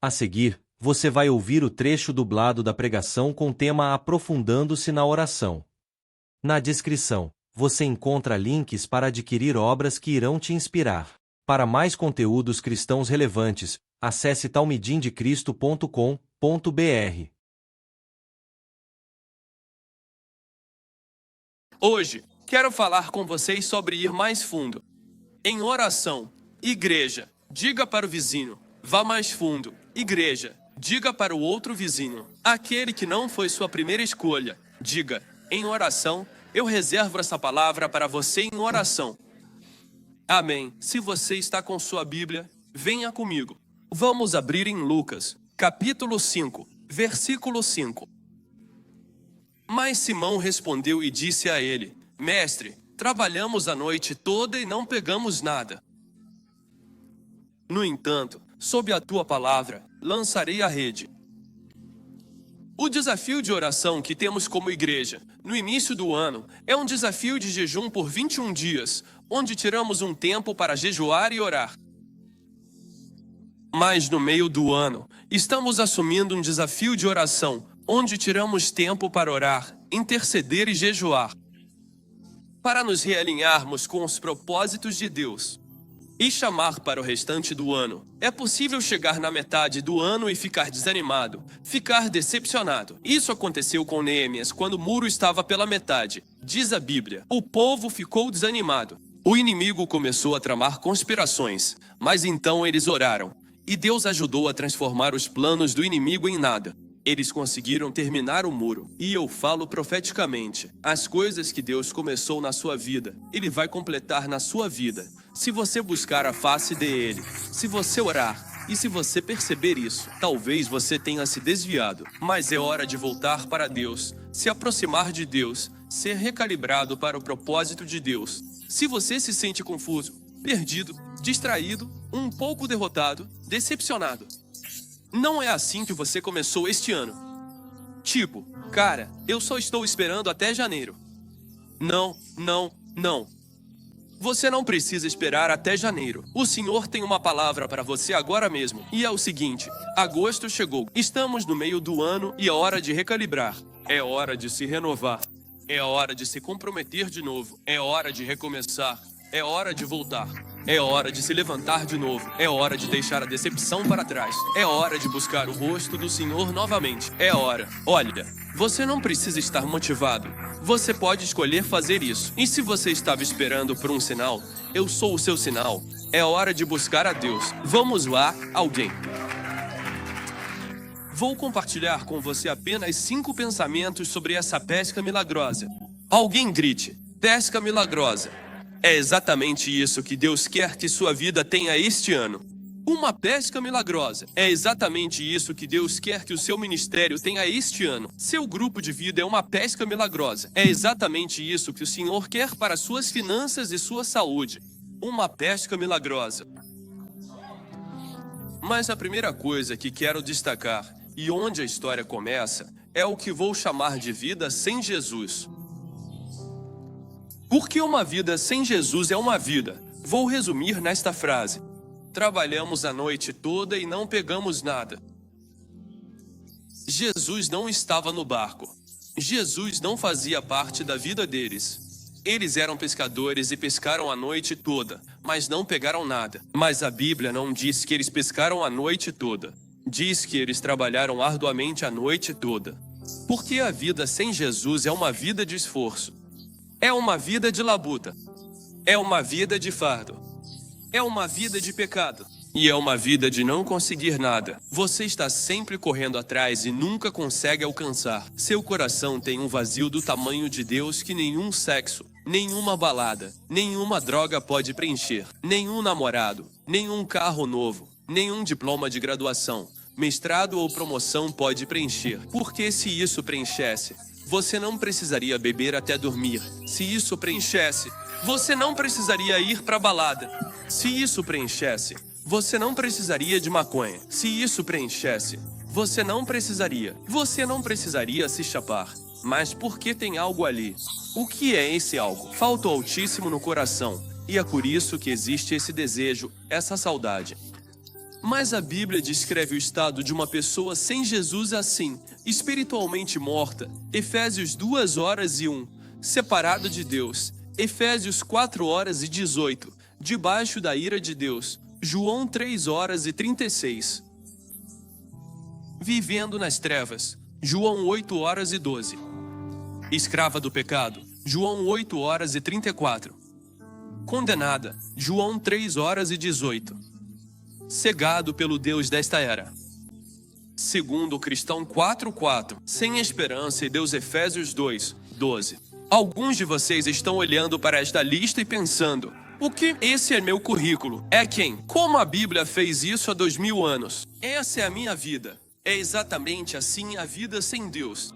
A seguir, você vai ouvir o trecho dublado da pregação com o tema Aprofundando-se na Oração. Na descrição, você encontra links para adquirir obras que irão te inspirar. Para mais conteúdos cristãos relevantes, acesse talmidimdecristo.com.br. Hoje, quero falar com vocês sobre ir mais fundo. Em oração, igreja, diga para o vizinho, vá mais fundo. Igreja, diga para o outro vizinho, aquele que não foi sua primeira escolha. Diga, em oração, eu reservo essa palavra para você em oração. Amém. Se você está com sua Bíblia, venha comigo. Vamos abrir em Lucas, capítulo 5, versículo 5. Mas Simão respondeu e disse a ele, Mestre, trabalhamos a noite toda e não pegamos nada. No entanto, sob a tua palavra, lançarei a rede. O desafio de oração que temos como igreja, no início do ano, é um desafio de jejum por 21 dias, onde tiramos um tempo para jejuar e orar. Mas no meio do ano, estamos assumindo um desafio de oração, onde tiramos tempo para orar, interceder e jejuar, para nos realinharmos com os propósitos de Deus e chamar para o restante do ano. É possível chegar na metade do ano e ficar desanimado, ficar decepcionado. Isso aconteceu com Neemias quando o muro estava pela metade. Diz a Bíblia, o povo ficou desanimado. O inimigo começou a tramar conspirações, mas então eles oraram, e Deus ajudou a transformar os planos do inimigo em nada. Eles conseguiram terminar o muro. E eu falo profeticamente, as coisas que Deus começou na sua vida, Ele vai completar na sua vida. Se você buscar a face dele, se você orar, e se você perceber isso, talvez você tenha se desviado. Mas é hora de voltar para Deus, se aproximar de Deus, ser recalibrado para o propósito de Deus. Se você se sente confuso, perdido, distraído, um pouco derrotado, decepcionado, não é assim que você começou este ano. Tipo, cara, eu só estou esperando até janeiro. Não. Você não precisa esperar até janeiro. O Senhor tem uma palavra para você agora mesmo. E é o seguinte, agosto chegou. Estamos no meio do ano e é hora de recalibrar. É hora de se renovar. É hora de se comprometer de novo. É hora de recomeçar. É hora de voltar. É hora de se levantar de novo. É hora de deixar a decepção para trás. É hora de buscar o rosto do Senhor novamente. É hora. Olha, você não precisa estar motivado. Você pode escolher fazer isso. E se você estava esperando por um sinal, eu sou o seu sinal. É hora de buscar a Deus. Vamos lá, alguém. Vou compartilhar com você apenas 5 pensamentos sobre essa pesca milagrosa. Alguém grite, pesca milagrosa. É exatamente isso que Deus quer que sua vida tenha este ano. Uma pesca milagrosa. É exatamente isso que Deus quer que o seu ministério tenha este ano. Seu grupo de vida é uma pesca milagrosa. É exatamente isso que o Senhor quer para suas finanças e sua saúde. Uma pesca milagrosa. Mas a primeira coisa que quero destacar, e onde a história começa, é o que vou chamar de vida sem Jesus. Porque uma vida sem Jesus é uma vida. Vou resumir nesta frase. Trabalhamos a noite toda e não pegamos nada. Jesus não estava no barco. Jesus não fazia parte da vida deles. Eles eram pescadores e pescaram a noite toda, mas não pegaram nada. Mas a Bíblia não diz que eles pescaram a noite toda. Diz que eles trabalharam arduamente a noite toda. Porque a vida sem Jesus é uma vida de esforço. É uma vida de labuta. É uma vida de fardo. É uma vida de pecado. E é uma vida de não conseguir nada. Você está sempre correndo atrás e nunca consegue alcançar. Seu coração tem um vazio do tamanho de Deus que nenhum sexo, nenhuma balada, nenhuma droga pode preencher. Nenhum namorado, nenhum carro novo, nenhum diploma de graduação, mestrado ou promoção pode preencher. Porque se isso preenchesse, você não precisaria beber até dormir. Se isso preenchesse, você não precisaria ir para a balada. Se isso preenchesse, você não precisaria de maconha. Se isso preenchesse, você não precisaria se chapar. Mas por que tem algo ali? O que é esse algo? Falta o Altíssimo no coração. E é por isso que existe esse desejo, essa saudade. Mas a Bíblia descreve o estado de uma pessoa sem Jesus assim, espiritualmente morta. Efésios 2:1, separado de Deus. Efésios 4:18, debaixo da ira de Deus. João 3:36. Vivendo nas trevas. João 8:12. Escrava do pecado. João 8:34. Condenada. João 3:18. Cegado pelo Deus desta era. Segundo o Cristão 4:4. Sem esperança e Deus Efésios 2:12. Alguns de vocês estão olhando para esta lista e pensando: o que? Esse é meu currículo. É quem? Como a Bíblia fez isso há 2000 anos? Essa é a minha vida. É exatamente assim a vida sem Deus.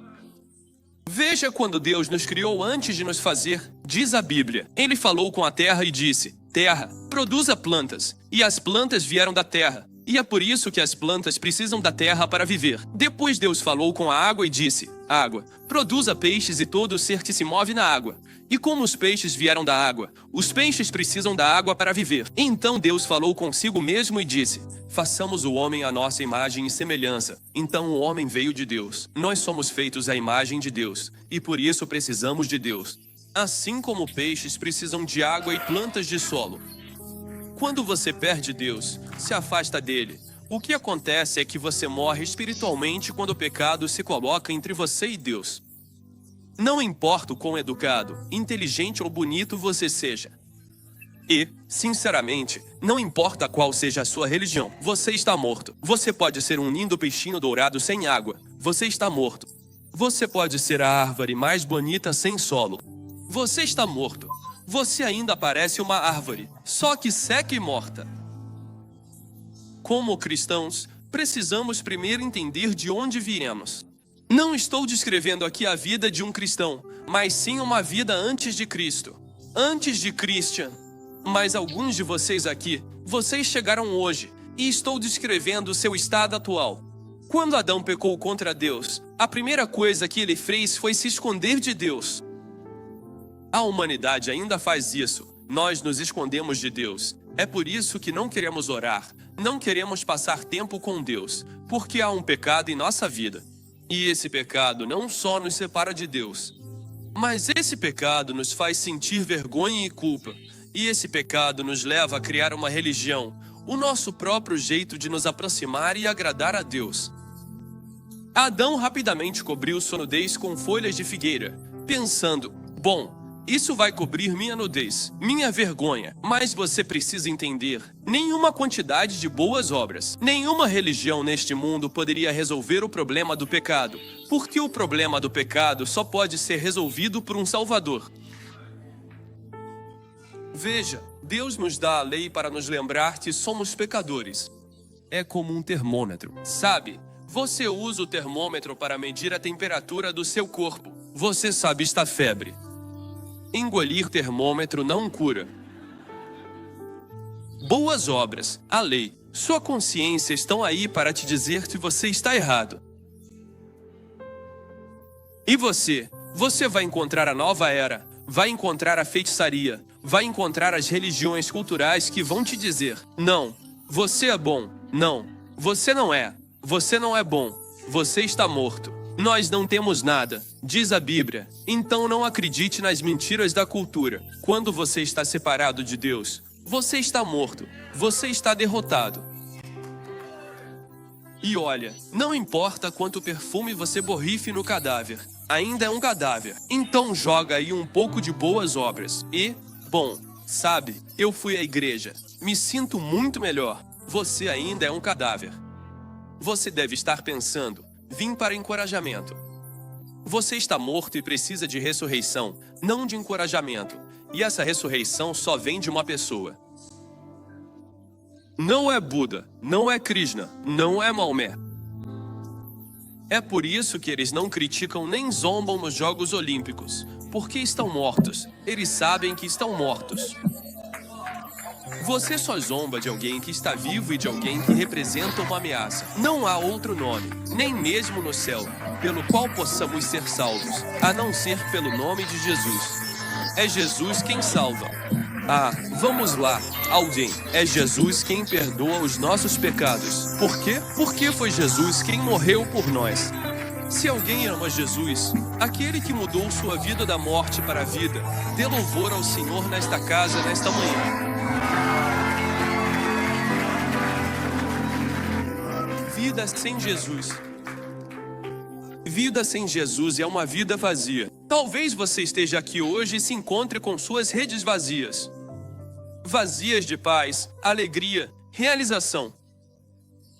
Veja quando Deus nos criou antes de nos fazer, diz a Bíblia. Ele falou com a terra e disse: terra, produza plantas. E as plantas vieram da terra. E é por isso que as plantas precisam da terra para viver. Depois Deus falou com a água e disse: água, produza peixes e todo ser que se move na água. E como os peixes vieram da água, os peixes precisam da água para viver. Então Deus falou consigo mesmo e disse: façamos o homem à nossa imagem e semelhança. Então o homem veio de Deus. Nós somos feitos à imagem de Deus, e por isso precisamos de Deus. Assim como peixes precisam de água e plantas de solo. Quando você perde Deus, se afasta dele, o que acontece é que você morre espiritualmente quando o pecado se coloca entre você e Deus. Não importa o quão educado, inteligente ou bonito você seja. E, sinceramente, não importa qual seja a sua religião, você está morto. Você pode ser um lindo peixinho dourado sem água. Você está morto. Você pode ser a árvore mais bonita sem solo. Você está morto. Você ainda parece uma árvore, só que seca e morta. Como cristãos, precisamos primeiro entender de onde viemos. Não estou descrevendo aqui a vida de um cristão, mas sim uma vida antes de Cristo. Antes de Christian. Mas alguns de vocês aqui, vocês chegaram hoje, e estou descrevendo o seu estado atual. Quando Adão pecou contra Deus, a primeira coisa que ele fez foi se esconder de Deus. A humanidade ainda faz isso. Nós nos escondemos de Deus. É por isso que não queremos orar, não queremos passar tempo com Deus, porque há um pecado em nossa vida. E esse pecado não só nos separa de Deus, mas esse pecado nos faz sentir vergonha e culpa. E esse pecado nos leva a criar uma religião, o nosso próprio jeito de nos aproximar e agradar a Deus. Adão rapidamente cobriu sua nudez com folhas de figueira, pensando: bom, isso vai cobrir minha nudez, minha vergonha. Mas você precisa entender, nenhuma quantidade de boas obras, nenhuma religião neste mundo poderia resolver o problema do pecado, porque o problema do pecado só pode ser resolvido por um Salvador. Veja, Deus nos dá a lei para nos lembrar que somos pecadores. É como um termômetro, sabe? Você usa o termômetro para medir a temperatura do seu corpo. Você sabe está febre. Engolir termômetro não cura. Boas obras, a lei, sua consciência estão aí para te dizer que você está errado. E você vai encontrar a nova era, vai encontrar a feitiçaria, vai encontrar as religiões culturais que vão te dizer: não, você é bom, não, você não é bom, você está morto. Nós não temos nada, diz a Bíblia. Então não acredite nas mentiras da cultura. Quando você está separado de Deus, você está morto, você está derrotado. E olha, não importa quanto perfume você borrife no cadáver, ainda é um cadáver. Então joga aí um pouco de boas obras. E, bom, sabe, eu fui à igreja, me sinto muito melhor. Você ainda é um cadáver. Você deve estar pensando: vim para encorajamento. Você está morto e precisa de ressurreição, não de encorajamento. E essa ressurreição só vem de uma pessoa. Não é Buda, não é Krishna, não é Maomé. É por isso que eles não criticam nem zombam nos Jogos Olímpicos, porque estão mortos. Eles sabem que estão mortos. Você só zomba de alguém que está vivo e de alguém que representa uma ameaça. Não há outro nome, nem mesmo no céu, pelo qual possamos ser salvos, a não ser pelo nome de Jesus. É Jesus quem salva. Ah, vamos lá. alguém. É Jesus quem perdoa os nossos pecados. Por quê? Porque foi Jesus quem morreu por nós. Se alguém ama Jesus, aquele que mudou sua vida da morte para a vida, dê louvor ao Senhor nesta casa, nesta manhã. Vida sem Jesus. Vida sem Jesus é uma vida vazia. Talvez você esteja aqui hoje e se encontre com suas redes vazias. Vazias de paz, alegria, realização.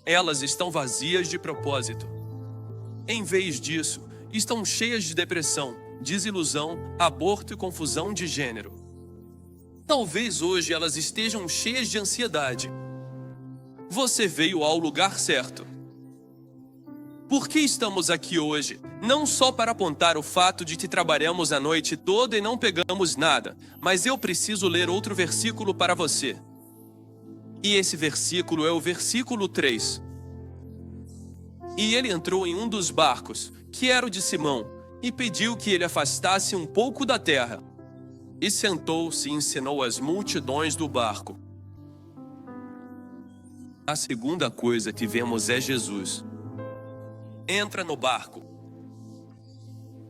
Elas estão vazias de propósito. Em vez disso, estão cheias de depressão, desilusão, aborto e confusão de gênero. Talvez hoje elas estejam cheias de ansiedade. Você veio ao lugar certo. Por que estamos aqui hoje? Não só para apontar o fato de que trabalhamos a noite toda e não pegamos nada, mas eu preciso ler outro versículo para você. E esse versículo é o versículo 3. E ele entrou em um dos barcos, que era o de Simão, e pediu que ele afastasse um pouco da terra. E sentou-se e ensinou as multidões do barco. A segunda coisa que vemos é Jesus. Entra no barco.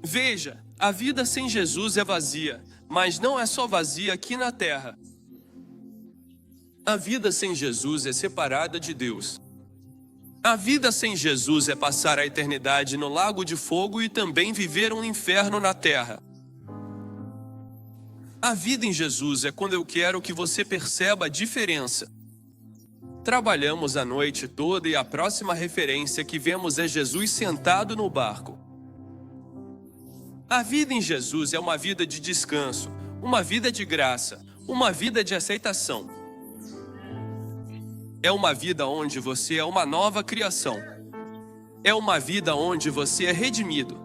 Veja, a vida sem Jesus é vazia, mas não é só vazia aqui na terra. A vida sem Jesus é separada de Deus. A vida sem Jesus é passar a eternidade no lago de fogo e também viver um inferno na terra. A vida em Jesus é quando eu quero que você perceba a diferença. Trabalhamos a noite toda e a próxima referência que vemos é Jesus sentado no barco. A vida em Jesus é uma vida de descanso, uma vida de graça, uma vida de aceitação. É uma vida onde você é uma nova criação. É uma vida onde você é redimido.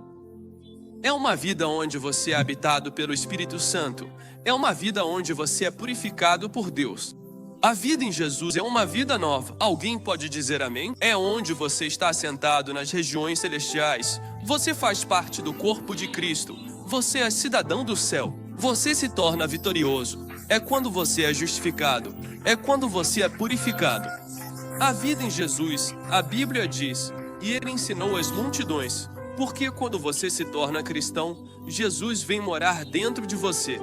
É uma vida onde você é habitado pelo Espírito Santo. É uma vida onde você é purificado por Deus. A vida em Jesus é uma vida nova. Alguém pode dizer amém? É onde você está sentado nas regiões celestiais. Você faz parte do corpo de Cristo. Você é cidadão do céu. Você se torna vitorioso. É quando você é justificado. É quando você é purificado. A vida em Jesus, a Bíblia diz, e ele ensinou as multidões, porque quando você se torna cristão, Jesus vem morar dentro de você.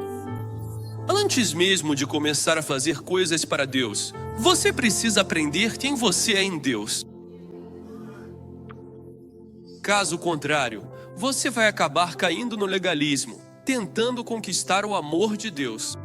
Antes mesmo de começar a fazer coisas para Deus, você precisa aprender quem você é em Deus. Caso contrário, você vai acabar caindo no legalismo, tentando conquistar o amor de Deus.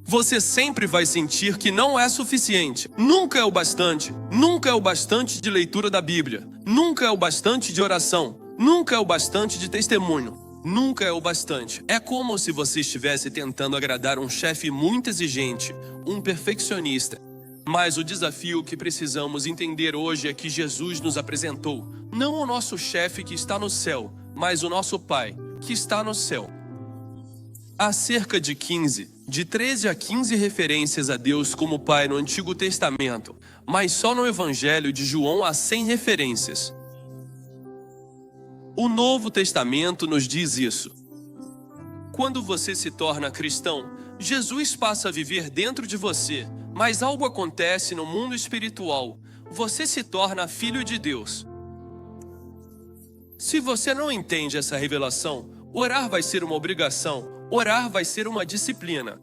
Você sempre vai sentir que não é suficiente. Nunca é o bastante. Nunca é o bastante de leitura da Bíblia. Nunca é o bastante de oração. Nunca é o bastante de testemunho. Nunca é o bastante. É como se você estivesse tentando agradar um chefe muito exigente, um perfeccionista. Mas o desafio que precisamos entender hoje é que Jesus nos apresentou, não o nosso chefe que está no céu, mas o nosso Pai, que está no céu. Há cerca de 13 a 15 referências a Deus como Pai no Antigo Testamento, mas só no Evangelho de João há 100 referências. O Novo Testamento nos diz isso. Quando você se torna cristão, Jesus passa a viver dentro de você, mas algo acontece no mundo espiritual. Você se torna filho de Deus. Se você não entende essa revelação, orar vai ser uma obrigação, orar vai ser uma disciplina.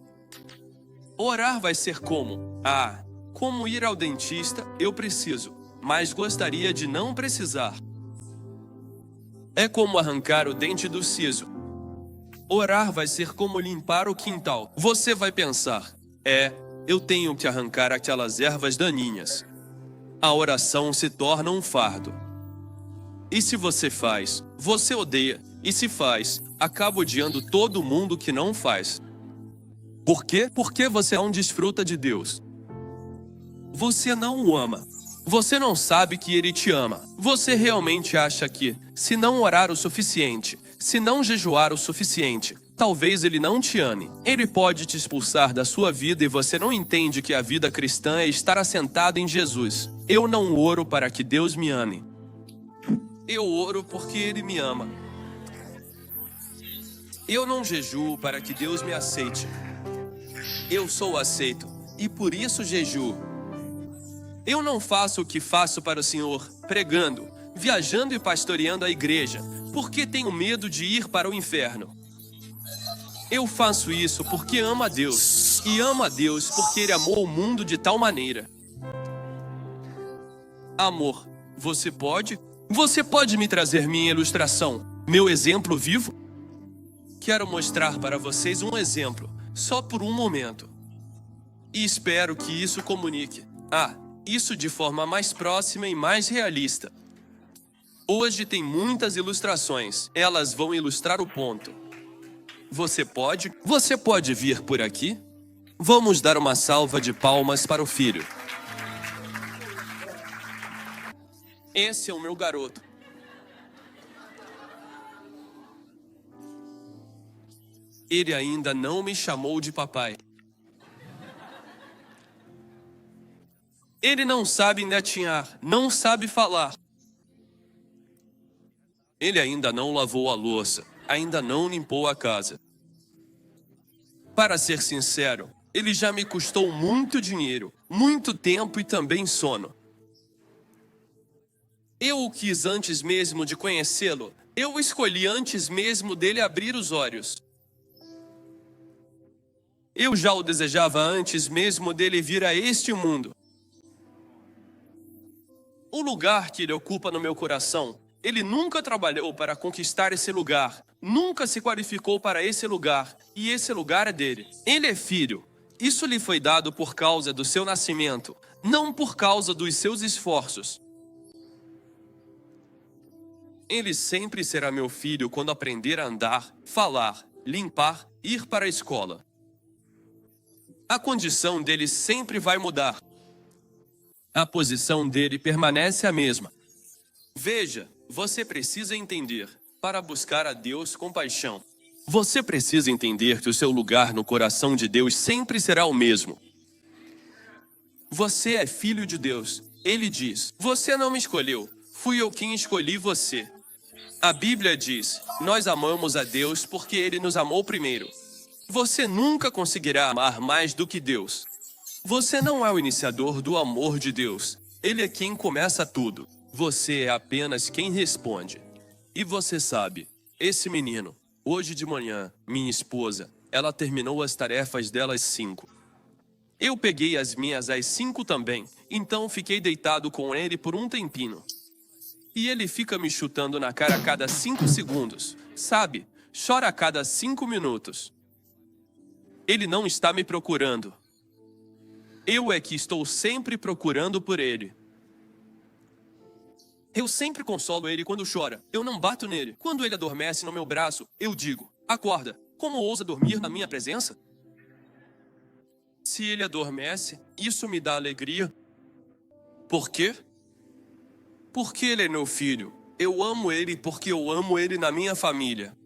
Orar vai ser como ir ao dentista, eu preciso, mas gostaria de não precisar. É como arrancar o dente do siso. Orar vai ser como limpar o quintal. Você vai pensar, eu tenho que arrancar aquelas ervas daninhas. A oração se torna um fardo. E se você faz, você odeia. E se faz, acaba odiando todo mundo que não faz. Por quê? Porque você não desfruta de Deus. Você não o ama. Você não sabe que Ele te ama. Você realmente acha que, se não orar o suficiente, se não jejuar o suficiente, talvez Ele não te ame. Ele pode te expulsar da sua vida e você não entende que a vida cristã é estar assentado em Jesus. Eu não oro para que Deus me ame. Eu oro porque Ele me ama. Eu não jejuo para que Deus me aceite. Eu sou aceito, e por isso jejuo. Eu não faço o que faço para o Senhor, pregando, viajando e pastoreando a igreja, porque tenho medo de ir para o inferno. Eu faço isso porque amo a Deus, e amo a Deus porque Ele amou o mundo de tal maneira. Amor, você pode? Você pode me trazer minha ilustração, meu exemplo vivo? Quero mostrar para vocês um exemplo, só por um momento. E espero que isso comunique. Isso de forma mais próxima e mais realista. Hoje tem muitas ilustrações, elas vão ilustrar o ponto. Você pode vir por aqui? Vamos dar uma salva de palmas para o filho. Esse é o meu garoto. Ele ainda não me chamou de papai. Ele não sabe engatinhar, não sabe falar. Ele ainda não lavou a louça, ainda não limpou a casa. Para ser sincero, ele já me custou muito dinheiro, muito tempo e também sono. Eu o quis antes mesmo de conhecê-lo. Eu o escolhi antes mesmo dele abrir os olhos. Eu já o desejava antes mesmo dele vir a este mundo. O lugar que ele ocupa no meu coração, ele nunca trabalhou para conquistar esse lugar, nunca se qualificou para esse lugar, e esse lugar é dele. Ele é filho. Isso lhe foi dado por causa do seu nascimento, não por causa dos seus esforços. Ele sempre será meu filho quando aprender a andar, falar, limpar, ir para a escola. A condição dele sempre vai mudar. A posição dele permanece a mesma. Veja, você precisa entender, para buscar a Deus com paixão. Você precisa entender que o seu lugar no coração de Deus sempre será o mesmo. Você é filho de Deus. Ele diz, você não me escolheu, fui eu quem escolhi você. A Bíblia diz, nós amamos a Deus porque Ele nos amou primeiro. Você nunca conseguirá amar mais do que Deus. Você não é o iniciador do amor de Deus. Ele é quem começa tudo. Você é apenas quem responde. E você sabe, esse menino, hoje de manhã, minha esposa, ela terminou as tarefas dela às 5. Eu peguei as minhas às 5 também, então fiquei deitado com ele por um tempinho. E ele fica me chutando na cara a cada 5 segundos, sabe? Chora a cada 5 minutos. Ele não está me procurando. Eu é que estou sempre procurando por ele. Eu sempre consolo ele quando chora. Eu não bato nele. Quando ele adormece no meu braço, eu digo, acorda, como ousa dormir na minha presença? Se ele adormece, isso me dá alegria. Por quê? Porque ele é meu filho. Eu amo ele porque eu amo ele na minha família.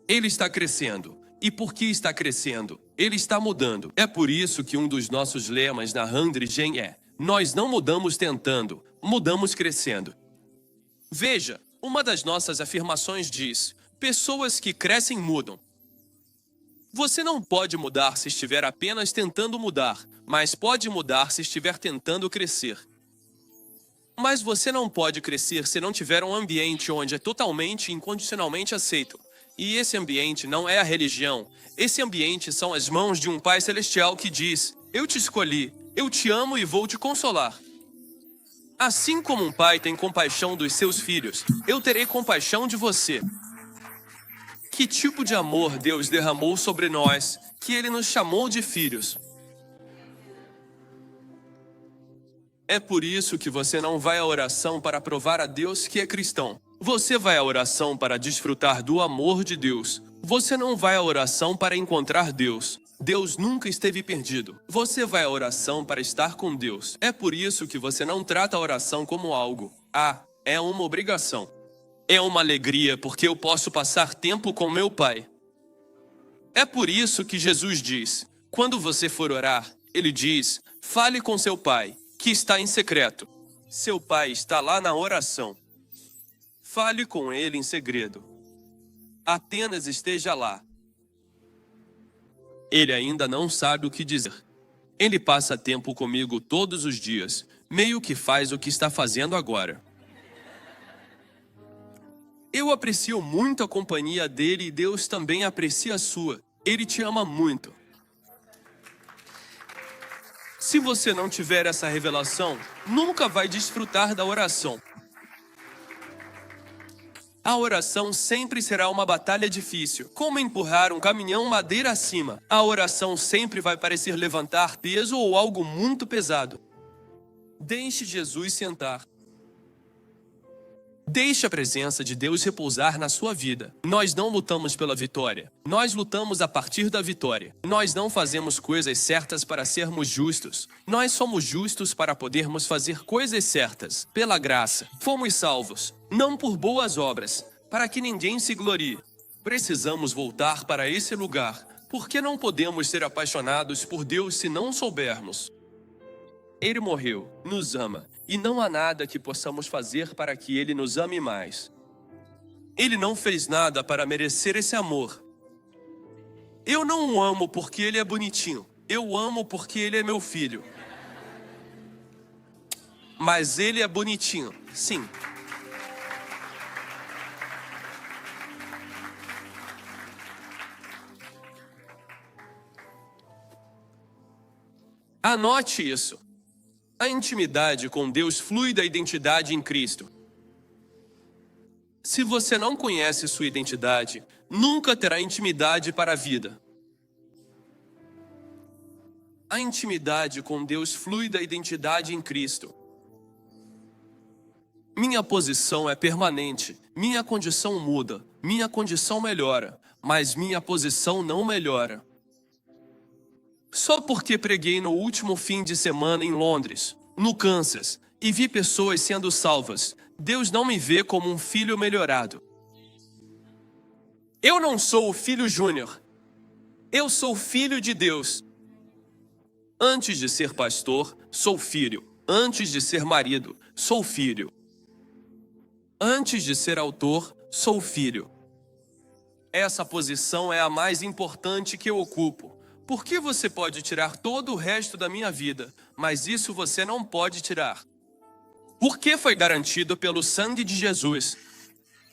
Ele está crescendo. E por que está crescendo? Ele está mudando. É por isso que um dos nossos lemas na Handrigen é: nós não mudamos tentando, mudamos crescendo. Veja, uma das nossas afirmações diz: pessoas que crescem mudam. Você não pode mudar se estiver apenas tentando mudar, mas pode mudar se estiver tentando crescer. Mas você não pode crescer se não tiver um ambiente onde é totalmente e incondicionalmente aceito. E esse ambiente não é a religião. Esse ambiente são as mãos de um Pai Celestial que diz: eu te escolhi, eu te amo e vou te consolar. Assim como um pai tem compaixão dos seus filhos, eu terei compaixão de você. Que tipo de amor Deus derramou sobre nós, que Ele nos chamou de filhos? É por isso que você não vai à oração para provar a Deus que é cristão. Você vai à oração para desfrutar do amor de Deus. Você não vai à oração para encontrar Deus. Deus nunca esteve perdido. Você vai à oração para estar com Deus. É por isso que você não trata a oração como algo. É uma obrigação. É uma alegria porque eu posso passar tempo com meu Pai. É por isso que Jesus diz, quando você for orar, Ele diz, fale com seu Pai, que está em secreto. Seu Pai está lá na oração. Fale com Ele em segredo. Apenas esteja lá. Ele ainda não sabe o que dizer. Ele passa tempo comigo todos os dias, meio que faz o que está fazendo agora. Eu aprecio muito a companhia dele e Deus também aprecia a sua. Ele te ama muito. Se você não tiver essa revelação, nunca vai desfrutar da oração. A oração sempre será uma batalha difícil, como empurrar um caminhão madeira acima. A oração sempre vai parecer levantar peso ou algo muito pesado. Deixe Jesus sentar. Deixe a presença de Deus repousar na sua vida. Nós não lutamos pela vitória. Nós lutamos a partir da vitória. Nós não fazemos coisas certas para sermos justos. Nós somos justos para podermos fazer coisas certas. Pela graça, fomos salvos, não por boas obras, para que ninguém se glorie. Precisamos voltar para esse lugar, porque não podemos ser apaixonados por Deus se não soubermos. Ele morreu, nos ama, e não há nada que possamos fazer para que Ele nos ame mais. Ele não fez nada para merecer esse amor. Eu não o amo porque ele é bonitinho. Eu o amo porque ele é meu filho. Mas ele é bonitinho, sim. Anote isso. A intimidade com Deus flui da identidade em Cristo. Se você não conhece sua identidade, nunca terá intimidade para a vida. A intimidade com Deus flui da identidade em Cristo. Minha posição é permanente, minha condição muda, minha condição melhora, mas minha posição não melhora. Só porque preguei no último fim de semana em Londres, no Kansas, e vi pessoas sendo salvas, Deus não me vê como um filho melhorado. Eu não sou o filho júnior. Eu sou filho de Deus. Antes de ser pastor, sou filho. Antes de ser marido, sou filho. Antes de ser autor, sou filho. Essa posição é a mais importante que eu ocupo. Porque você pode tirar todo o resto da minha vida, mas isso você não pode tirar. Porque foi garantido pelo sangue de Jesus.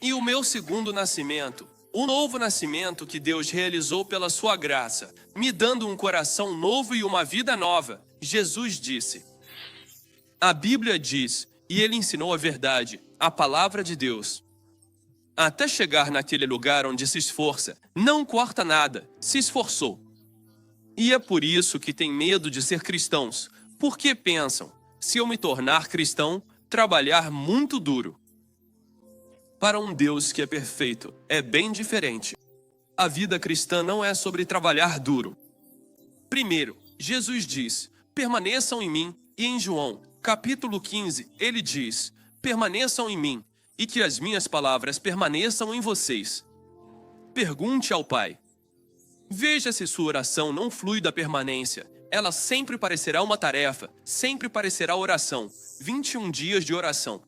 E o meu segundo nascimento, o novo nascimento que Deus realizou pela sua graça, me dando um coração novo e uma vida nova, Jesus disse. A Bíblia diz, e ele ensinou a verdade, a palavra de Deus. Até chegar naquele lugar onde se esforça, não corta nada, se esforçou. E é por isso que tem medo de ser cristãos, porque pensam, se eu me tornar cristão, trabalhar muito duro. Para um Deus que é perfeito, é bem diferente. A vida cristã não é sobre trabalhar duro. Primeiro, Jesus diz, permaneçam em mim, e em João, capítulo 15, ele diz, permaneçam em mim, e que as minhas palavras permaneçam em vocês. Pergunte ao Pai. Veja se sua oração não flui da permanência. Ela sempre parecerá uma tarefa, sempre parecerá oração. 21 dias de oração.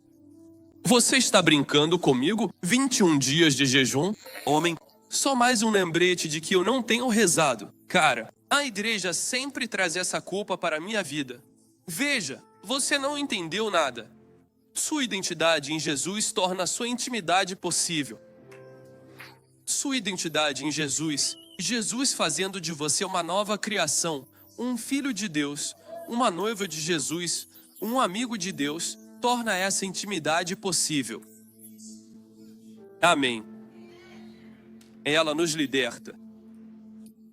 Você está brincando comigo? 21 dias de jejum? Homem, só mais um lembrete de que eu não tenho rezado. Cara, a igreja sempre traz essa culpa para a minha vida. Veja, você não entendeu nada. Sua identidade em Jesus torna sua intimidade possível. Sua identidade em Jesus, Jesus fazendo de você uma nova criação, um filho de Deus, uma noiva de Jesus, um amigo de Deus, torna essa intimidade possível. Amém. Ela nos liberta.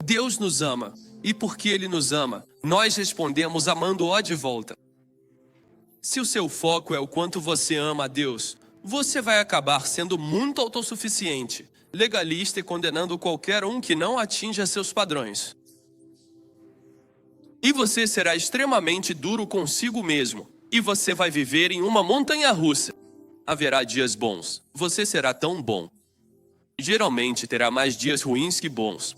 Deus nos ama, e porque Ele nos ama, nós respondemos amando-o de volta. Se o seu foco é o quanto você ama a Deus, você vai acabar sendo muito autossuficiente, legalista e condenando qualquer um que não atinja seus padrões. E você será extremamente duro consigo mesmo, e você vai viver em uma montanha-russa. Haverá dias bons, você será tão bom. Geralmente terá mais dias ruins que bons.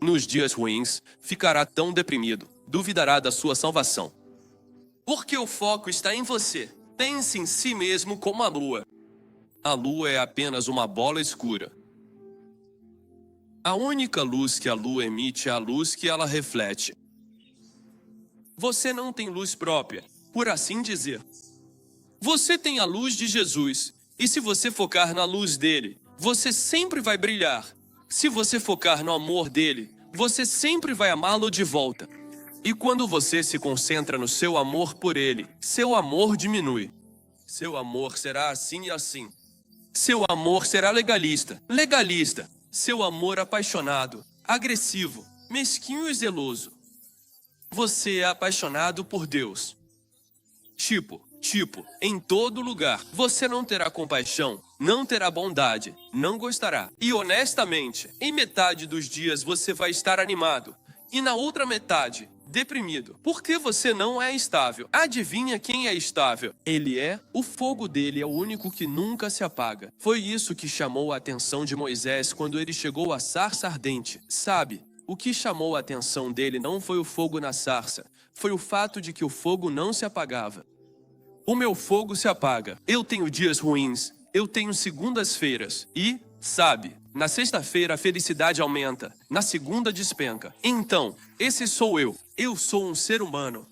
Nos dias ruins, ficará tão deprimido, duvidará da sua salvação. Porque o foco está em você. Pense em si mesmo como a lua. A lua é apenas uma bola escura. A única luz que a lua emite é a luz que ela reflete. Você não tem luz própria, por assim dizer. Você tem a luz de Jesus, e se você focar na luz dele, você sempre vai brilhar. Se você focar no amor dele, você sempre vai amá-lo de volta. E quando você se concentra no seu amor por ele, seu amor diminui. Seu amor será assim e assim. Seu amor será legalista, legalista. Seu amor apaixonado, agressivo, mesquinho e zeloso. Você é apaixonado por Deus. Tipo, em todo lugar. Você não terá compaixão, não terá bondade, não gostará. E honestamente, em metade dos dias você vai estar animado. E na outra metade, deprimido. Porque você não é estável. Adivinha quem é estável? Ele é. O fogo dele é o único que nunca se apaga. Foi isso que chamou a atenção de Moisés quando ele chegou à sarça ardente. Sabe, o que chamou a atenção dele não foi o fogo na sarça. Foi o fato de que o fogo não se apagava. O meu fogo se apaga. Eu tenho dias ruins. Eu tenho segundas-feiras. E, sabe, na sexta-feira a felicidade aumenta. Na segunda despenca. Então, esse sou eu. Eu sou um ser humano.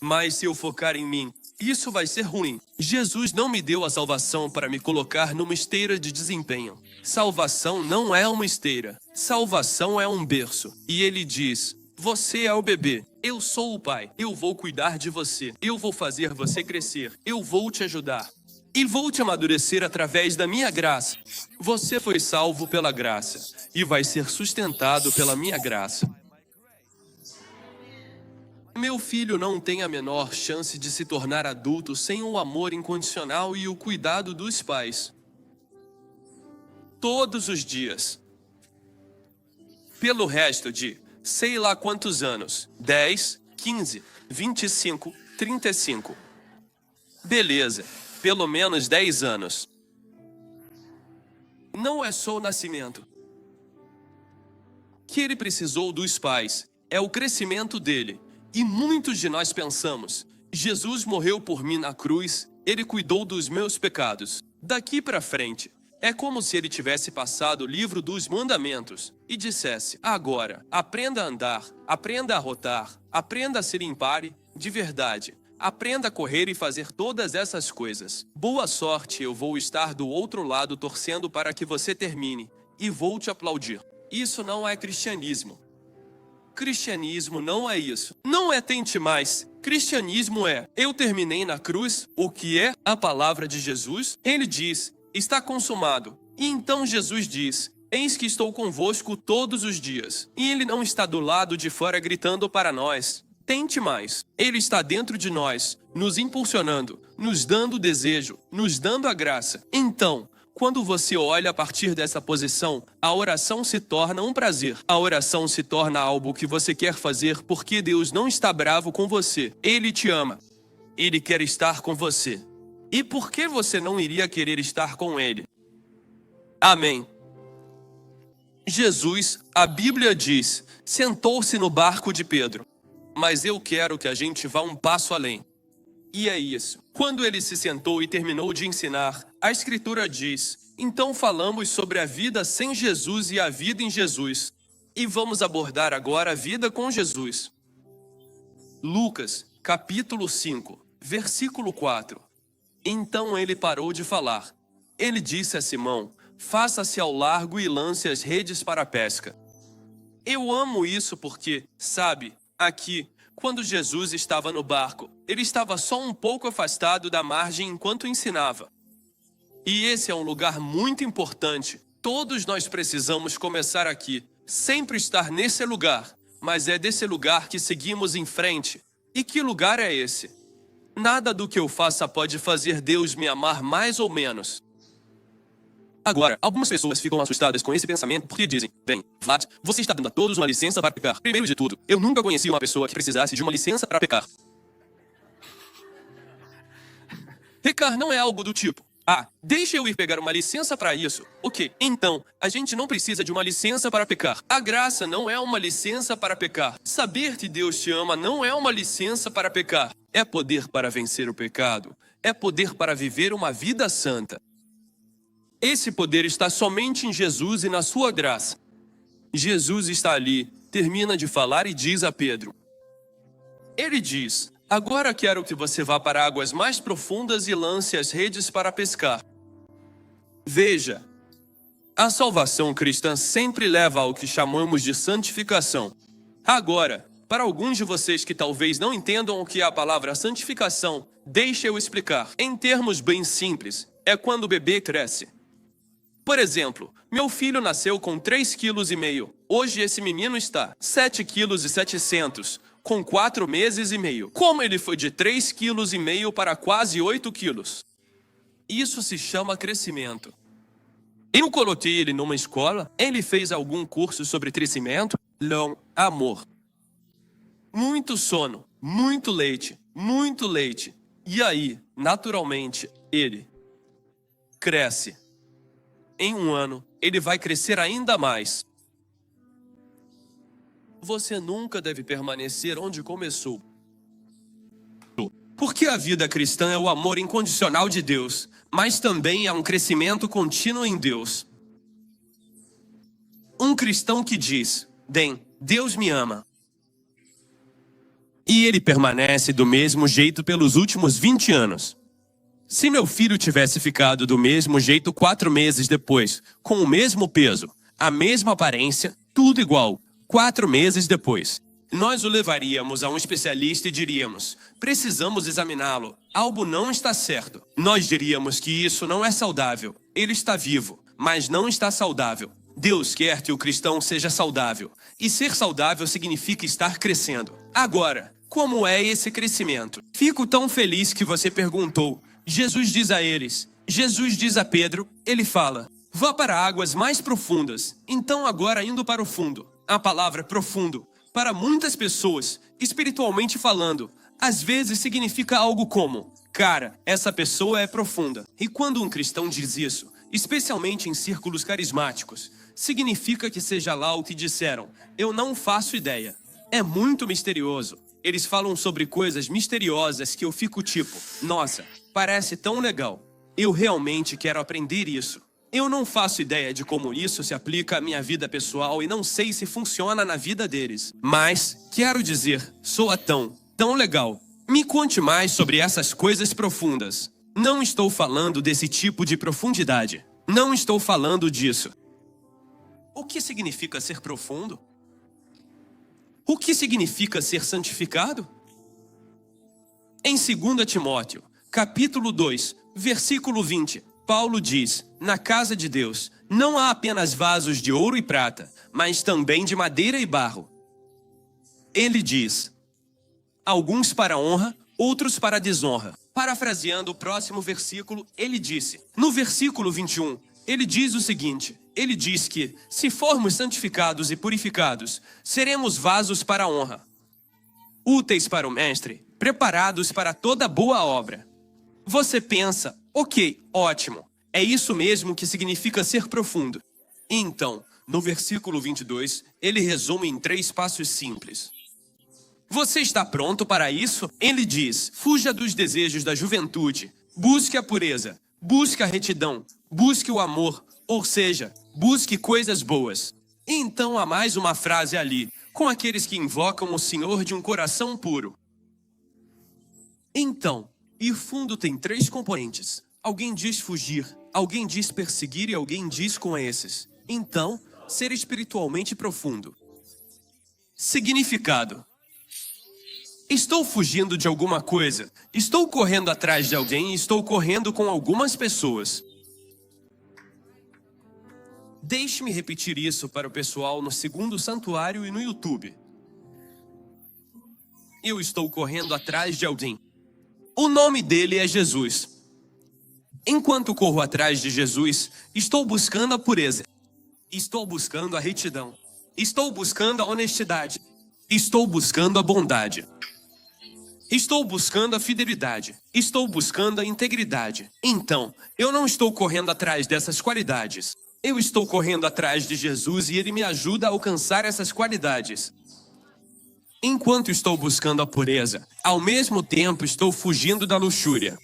Mas se eu focar em mim, isso vai ser ruim. Jesus não me deu a salvação para me colocar numa esteira de desempenho. Salvação não é uma esteira. Salvação é um berço. E ele diz: você é o bebê. Eu sou o pai. Eu vou cuidar de você. Eu vou fazer você crescer. Eu vou te ajudar. E vou te amadurecer através da minha graça. Você foi salvo pela graça. E vai ser sustentado pela minha graça. Meu filho não tem a menor chance de se tornar adulto sem o amor incondicional e o cuidado dos pais. Todos os dias. Pelo resto de sei lá quantos anos. 10, 15, 25, 35. Beleza, pelo menos 10 anos. Não é só o nascimento que ele precisou dos pais, é o crescimento dele. E muitos de nós pensamos: Jesus morreu por mim na cruz, ele cuidou dos meus pecados. Daqui para frente, é como se ele tivesse passado o livro dos mandamentos e dissesse: agora, aprenda a andar, aprenda a rotar, aprenda a se limpar de verdade. Aprenda a correr e fazer todas essas coisas. Boa sorte, eu vou estar do outro lado torcendo para que você termine. E vou te aplaudir. Isso não é cristianismo. Cristianismo não é isso. Não é tente mais. Cristianismo é: eu terminei na cruz, o que é a palavra de Jesus. Ele diz: está consumado. E então Jesus diz: eis que estou convosco todos os dias. E ele não está do lado de fora gritando para nós: tente mais. Ele está dentro de nós, nos impulsionando, nos dando o desejo, nos dando a graça. Então, quando você olha a partir dessa posição, a oração se torna um prazer. A oração se torna algo que você quer fazer porque Deus não está bravo com você. Ele te ama. Ele quer estar com você. E por que você não iria querer estar com Ele? Amém. Jesus, a Bíblia diz, sentou-se no barco de Pedro. Mas eu quero que a gente vá um passo além. E é isso. Quando ele se sentou e terminou de ensinar, a Escritura diz: então falamos sobre a vida sem Jesus e a vida em Jesus. E vamos abordar agora a vida com Jesus. Lucas, capítulo 5, versículo 4. Então ele parou de falar. Ele disse a Simão: faça-se ao largo e lance as redes para a pesca. Eu amo isso porque, sabe, aqui, quando Jesus estava no barco, ele estava só um pouco afastado da margem enquanto ensinava. E esse é um lugar muito importante. Todos nós precisamos começar aqui, sempre estar nesse lugar. Mas é desse lugar que seguimos em frente. E que lugar é esse? Nada do que eu faça pode fazer Deus me amar mais ou menos. Agora, algumas pessoas ficam assustadas com esse pensamento porque dizem: bem, Vlad, você está dando a todos uma licença para pecar. Primeiro de tudo, eu nunca conheci uma pessoa que precisasse de uma licença para pecar. Pecar não é algo do tipo: ah, deixa eu ir pegar uma licença para isso. Ok, então, a gente não precisa de uma licença para pecar. A graça não é uma licença para pecar. Saber que Deus te ama não é uma licença para pecar. É poder para vencer o pecado. É poder para viver uma vida santa. Esse poder está somente em Jesus e na sua graça. Jesus está ali, termina de falar e diz a Pedro. Ele diz, agora quero que você vá para águas mais profundas e lance as redes para pescar. Veja, a salvação cristã sempre leva ao que chamamos de santificação. Agora, para alguns de vocês que talvez não entendam o que é a palavra santificação, deixe eu explicar. Em termos bem simples, é quando o bebê cresce. Por exemplo, meu filho nasceu com 3,5 kg. Hoje esse menino está 7,7 kg, com 4 meses e meio. Como ele foi de 3,5 kg para quase 8 kg? Isso se chama crescimento. Eu coloquei ele numa escola, ele fez algum curso sobre crescimento? Não, amor. Muito sono, muito leite, muito leite. E aí, naturalmente, ele cresce. Em um ano, ele vai crescer ainda mais. Você nunca deve permanecer onde começou. Porque a vida cristã é o amor incondicional de Deus, mas também é um crescimento contínuo em Deus. Um cristão que diz, bem, Deus me ama. E ele permanece do mesmo jeito pelos últimos 20 anos. Se meu filho tivesse ficado do mesmo jeito 4 meses depois, com o mesmo peso, a mesma aparência, tudo igual, 4 meses depois, nós o levaríamos a um especialista e diríamos, precisamos examiná-lo, algo não está certo. Nós diríamos que isso não é saudável, ele está vivo, mas não está saudável. Deus quer que o cristão seja saudável, e ser saudável significa estar crescendo. Agora, como é esse crescimento? Fico tão feliz que você perguntou. Jesus diz a eles, Jesus diz a Pedro, ele fala, vá para águas mais profundas. Então agora indo para o fundo. A palavra profundo, para muitas pessoas, espiritualmente falando, às vezes significa algo como, cara, essa pessoa é profunda. E quando um cristão diz isso, especialmente em círculos carismáticos, significa que seja lá o que disseram, eu não faço ideia. É muito misterioso. Eles falam sobre coisas misteriosas que eu fico tipo, nossa, parece tão legal. Eu realmente quero aprender isso. Eu não faço ideia de como isso se aplica à minha vida pessoal e não sei se funciona na vida deles. Mas, quero dizer, soa tão legal. Me conte mais sobre essas coisas profundas. Não estou falando desse tipo de profundidade. Não estou falando disso. O que significa ser profundo? O que significa ser santificado? Em 2 Timóteo, capítulo 2, versículo 20, Paulo diz, na casa de Deus, não há apenas vasos de ouro e prata, mas também de madeira e barro. Ele diz, alguns para honra, outros para desonra. Parafraseando o próximo versículo, ele disse, no versículo 21, ele diz o seguinte, ele diz que, se formos santificados e purificados, seremos vasos para honra, úteis para o mestre, preparados para toda boa obra. Você pensa, ok, ótimo, é isso mesmo que significa ser profundo. Então, no versículo 22, ele resume em 3 passos simples. Você está pronto para isso? Ele diz, fuja dos desejos da juventude, busque a pureza, busque a retidão, busque o amor, ou seja, busque coisas boas. E então há mais uma frase ali, com aqueles que invocam o Senhor de um coração puro. Então, ir fundo tem 3 componentes. Alguém diz fugir, alguém diz perseguir e alguém diz com esses. Então, ser espiritualmente profundo. Significado. Estou fugindo de alguma coisa, estou correndo atrás de alguém e estou correndo com algumas pessoas. Deixe-me repetir isso para o pessoal no Segundo Santuário e no YouTube. Eu estou correndo atrás de alguém. O nome dele é Jesus. Enquanto corro atrás de Jesus, estou buscando a pureza. Estou buscando a retidão. Estou buscando a honestidade. Estou buscando a bondade. Estou buscando a fidelidade. Estou buscando a integridade. Então, eu não estou correndo atrás dessas qualidades. Eu estou correndo atrás de Jesus e Ele me ajuda a alcançar essas qualidades. Enquanto estou buscando a pureza, ao mesmo tempo estou fugindo da luxúria.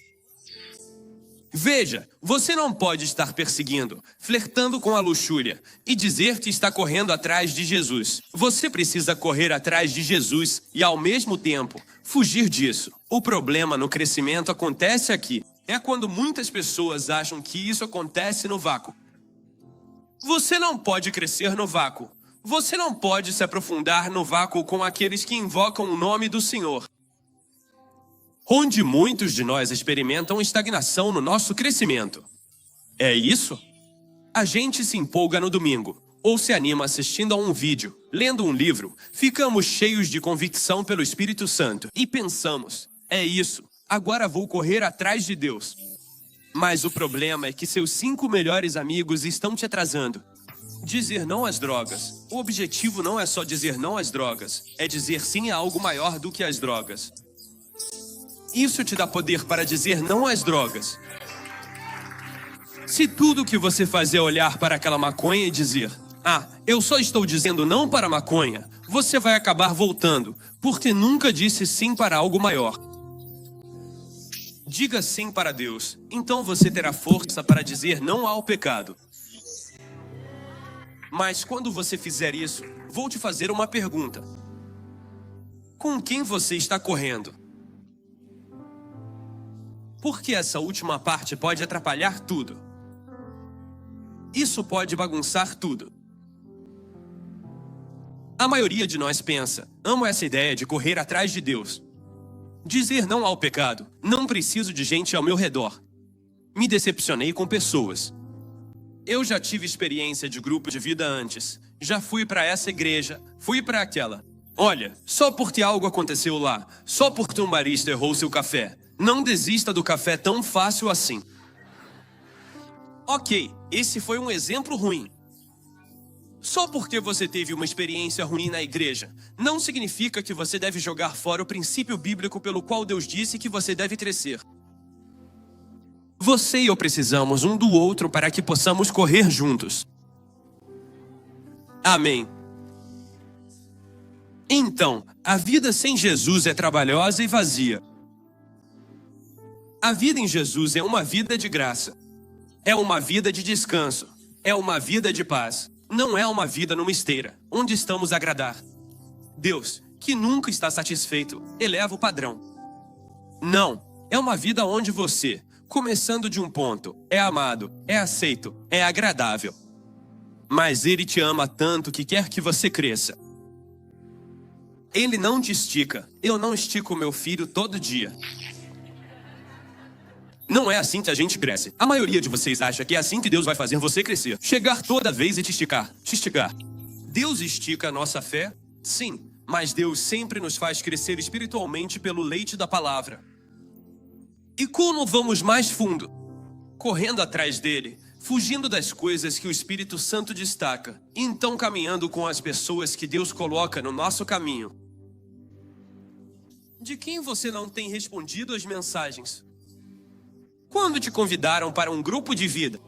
Veja, você não pode estar perseguindo, flertando com a luxúria e dizer que está correndo atrás de Jesus. Você precisa correr atrás de Jesus e, ao mesmo tempo, fugir disso. O problema no crescimento acontece aqui. É quando muitas pessoas acham que isso acontece no vácuo. Você não pode crescer no vácuo. Você não pode se aprofundar no vácuo com aqueles que invocam o nome do Senhor. Onde muitos de nós experimentam estagnação no nosso crescimento. É isso? A gente se empolga no domingo, ou se anima assistindo a um vídeo, lendo um livro, ficamos cheios de convicção pelo Espírito Santo e pensamos, é isso, agora vou correr atrás de Deus. Mas o problema é que seus 5 melhores amigos estão te atrasando. Dizer não às drogas. O objetivo não é só dizer não às drogas, é dizer sim a algo maior do que as drogas. Isso te dá poder para dizer não às drogas. Se tudo o que você faz é olhar para aquela maconha e dizer, eu só estou dizendo não para a maconha, você vai acabar voltando, porque nunca disse sim para algo maior. Diga sim para Deus, então você terá força para dizer não ao pecado. Mas quando você fizer isso, vou te fazer uma pergunta. Com quem você está correndo? Porque essa última parte pode atrapalhar tudo. Isso pode bagunçar tudo. A maioria de nós pensa, amo essa ideia de correr atrás de Deus. Dizer não ao pecado, não preciso de gente ao meu redor. Me decepcionei com pessoas. Eu já tive experiência de grupo de vida antes. Já fui para essa igreja, fui para aquela. Olha, só porque algo aconteceu lá, só porque um barista errou seu café. Não desista do café tão fácil assim. Ok, esse foi um exemplo ruim. Só porque você teve uma experiência ruim na igreja, não significa que você deve jogar fora o princípio bíblico pelo qual Deus disse que você deve crescer. Você e eu precisamos um do outro para que possamos correr juntos. Amém. Então, a vida sem Jesus é trabalhosa e vazia. A vida em Jesus é uma vida de graça. É uma vida de descanso. É uma vida de paz. Não é uma vida numa esteira, onde estamos a agradar. Deus, que nunca está satisfeito, eleva o padrão. Não, é uma vida onde você, começando de um ponto, é amado, é aceito, é agradável. Mas Ele te ama tanto que quer que você cresça. Ele não te estica. Eu não estico meu filho todo dia. Não é assim que a gente cresce. A maioria de vocês acha que é assim que Deus vai fazer você crescer. Chegar toda vez e te esticar. Te esticar. Deus estica a nossa fé? Sim. Mas Deus sempre nos faz crescer espiritualmente pelo leite da palavra. E como vamos mais fundo? Correndo atrás dele, fugindo das coisas que o Espírito Santo destaca, e então caminhando com as pessoas que Deus coloca no nosso caminho. De quem você não tem respondido as mensagens? Quando te convidaram para um grupo de vida?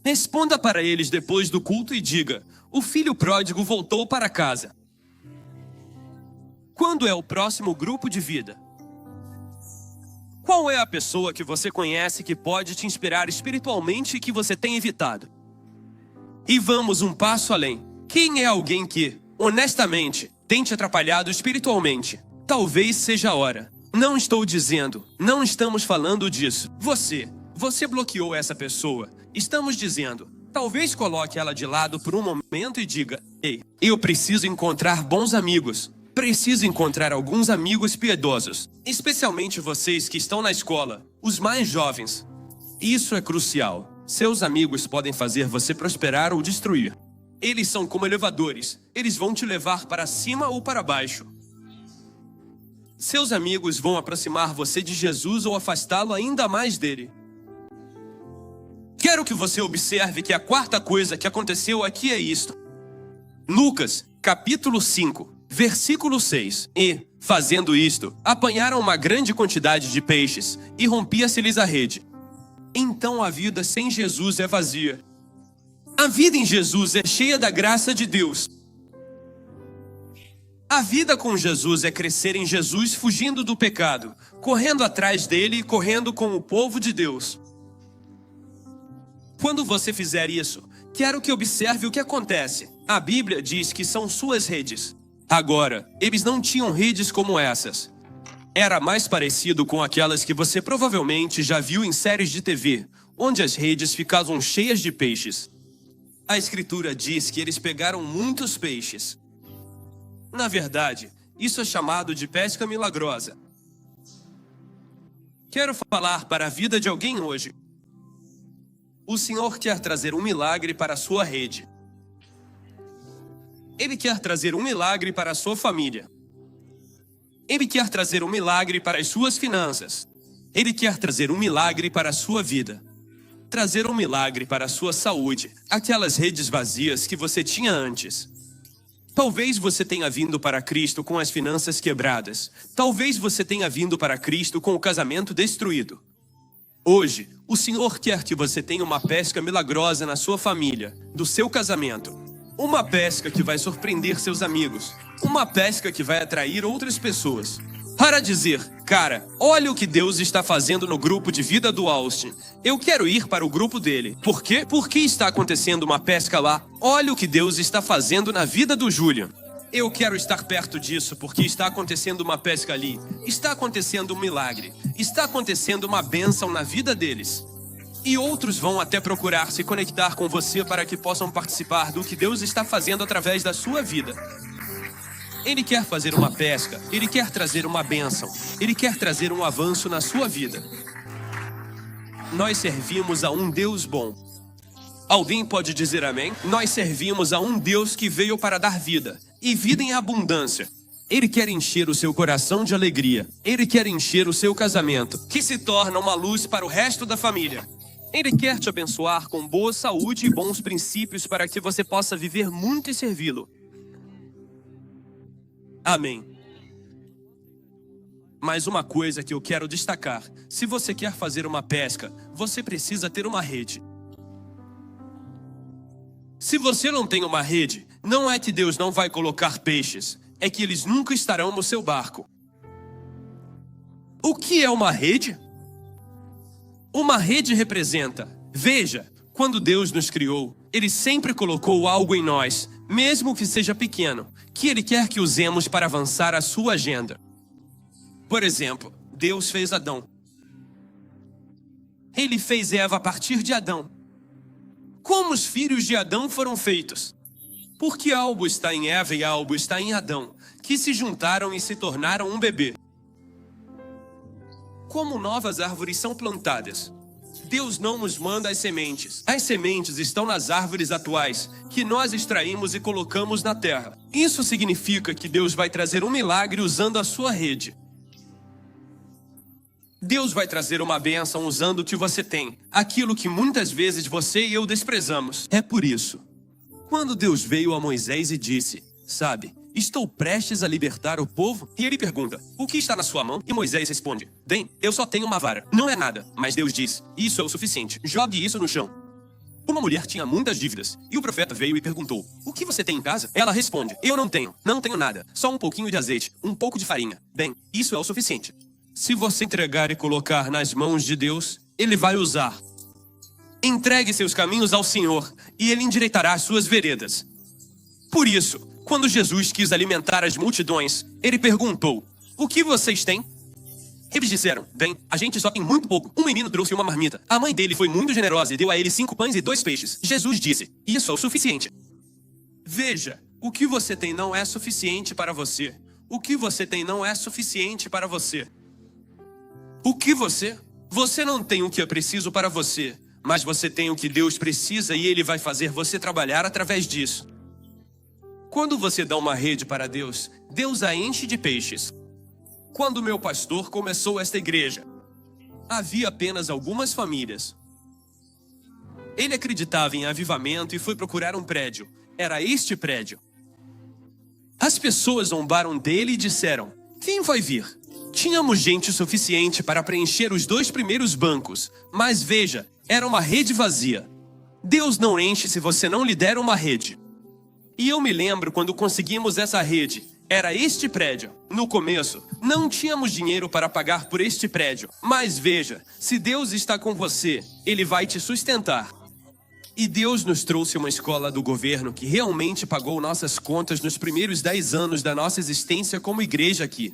Responda para eles depois do culto e diga, o filho pródigo voltou para casa. Quando é o próximo grupo de vida? Qual é a pessoa que você conhece que pode te inspirar espiritualmente e que você tem evitado? E vamos um passo além. Quem é alguém que, honestamente, tem te atrapalhado espiritualmente? Talvez seja a hora. Não estou dizendo, não estamos falando disso. Você bloqueou essa pessoa. Estamos dizendo, talvez coloque ela de lado por um momento e diga, ei, eu preciso encontrar bons amigos. Preciso encontrar alguns amigos piedosos. Especialmente vocês que estão na escola, os mais jovens. Isso é crucial. Seus amigos podem fazer você prosperar ou destruir. Eles são como elevadores. Eles vão te levar para cima ou para baixo. Seus amigos vão aproximar você de Jesus ou afastá-lo ainda mais dele. Quero que você observe que a quarta coisa que aconteceu aqui é isto. Lucas, capítulo 5, versículo 6. E, fazendo isto, apanharam uma grande quantidade de peixes e rompia-se-lhes a rede. Então a vida sem Jesus é vazia. A vida em Jesus é cheia da graça de Deus. A vida com Jesus é crescer em Jesus fugindo do pecado, correndo atrás dele e correndo com o povo de Deus. Quando você fizer isso, quero que observe o que acontece. A Bíblia diz que são suas redes. Agora, eles não tinham redes como essas. Era mais parecido com aquelas que você provavelmente já viu em séries de TV, onde as redes ficavam cheias de peixes. A Escritura diz que eles pegaram muitos peixes. Na verdade, isso é chamado de pesca milagrosa. Quero falar para a vida de alguém hoje. O Senhor quer trazer um milagre para a sua rede. Ele quer trazer um milagre para a sua família. Ele quer trazer um milagre para as suas finanças. Ele quer trazer um milagre para a sua vida. Trazer um milagre para a sua saúde, aquelas redes vazias que você tinha antes. Talvez você tenha vindo para Cristo com as finanças quebradas. Talvez você tenha vindo para Cristo com o casamento destruído. Hoje, o Senhor quer que você tenha uma pesca milagrosa na sua família, do seu casamento. Uma pesca que vai surpreender seus amigos. Uma pesca que vai atrair outras pessoas. Para dizer, cara, olha o que Deus está fazendo no grupo de vida do Austin. Eu quero ir para o grupo dele. Por quê? Porque está acontecendo uma pesca lá. Olha o que Deus está fazendo na vida do Julian. Eu quero estar perto disso porque está acontecendo uma pesca ali. Está acontecendo um milagre. Está acontecendo uma bênção na vida deles. E outros vão até procurar se conectar com você para que possam participar do que Deus está fazendo através da sua vida. Ele quer fazer uma pesca, ele quer trazer uma bênção, ele quer trazer um avanço na sua vida. Nós servimos a um Deus bom. Alguém pode dizer amém? Nós servimos a um Deus que veio para dar vida, e vida em abundância. Ele quer encher o seu coração de alegria. Ele quer encher o seu casamento, que se torna uma luz para o resto da família. Ele quer te abençoar com boa saúde e bons princípios para que você possa viver muito e servi-lo. Amém. Mas uma coisa que eu quero destacar: se você quer fazer uma pesca, você precisa ter uma rede. Se você não tem uma rede, não é que Deus não vai colocar peixes, é que eles nunca estarão no seu barco. O que é uma rede? Uma rede representa, veja, quando Deus nos criou, Ele sempre colocou algo em nós, mesmo que seja pequeno, que Ele quer que usemos para avançar a sua agenda. Por exemplo, Deus fez Adão. Ele fez Eva a partir de Adão. Como os filhos de Adão foram feitos? Porque algo está em Eva e algo está em Adão, que se juntaram e se tornaram um bebê. Como novas árvores são plantadas? Deus não nos manda as sementes. As sementes estão nas árvores atuais, que nós extraímos e colocamos na terra. Isso significa que Deus vai trazer um milagre usando a sua rede. Deus vai trazer uma bênção usando o que você tem, aquilo que muitas vezes você e eu desprezamos. É por isso, quando Deus veio a Moisés e disse, sabe, estou prestes a libertar o povo, e ele pergunta, o que está na sua mão? E Moisés responde, bem, eu só tenho uma vara, não é nada. Mas Deus diz, isso é o suficiente, jogue isso no chão. Uma mulher tinha muitas dívidas, e o profeta veio e perguntou, o que você tem em casa? Ela responde, eu não tenho nada, só um pouquinho de azeite, um pouco de farinha. Bem, isso é o suficiente. Se você entregar e colocar nas mãos de Deus, Ele vai usar. Entregue seus caminhos ao Senhor, e Ele endireitará as suas veredas. Por isso, quando Jesus quis alimentar as multidões, Ele perguntou, o que vocês têm? Eles disseram, bem, a gente só tem muito pouco. Um menino trouxe uma marmita. A mãe dele foi muito generosa e deu a ele 5 pães e 2 peixes. Jesus disse, isso é o suficiente. Veja, o que você tem não é suficiente para você. O que você tem não é suficiente para você. O que você? Você não tem o que é preciso para você, mas você tem o que Deus precisa e Ele vai fazer você trabalhar através disso. Quando você dá uma rede para Deus, Deus a enche de peixes. Quando meu pastor começou esta igreja, havia apenas algumas famílias. Ele acreditava em avivamento e foi procurar um prédio. Era este prédio. As pessoas zombaram dele e disseram, quem vai vir? Tínhamos gente suficiente para preencher os 2 primeiros bancos, mas veja, era uma rede vazia. Deus não enche se você não lhe der uma rede. E eu me lembro quando conseguimos essa rede, Era este prédio. No começo, não tínhamos dinheiro para pagar por este prédio. Mas veja, se Deus está com você, Ele vai te sustentar. E Deus nos trouxe uma escola do governo que realmente pagou nossas contas nos primeiros 10 anos da nossa existência como igreja aqui.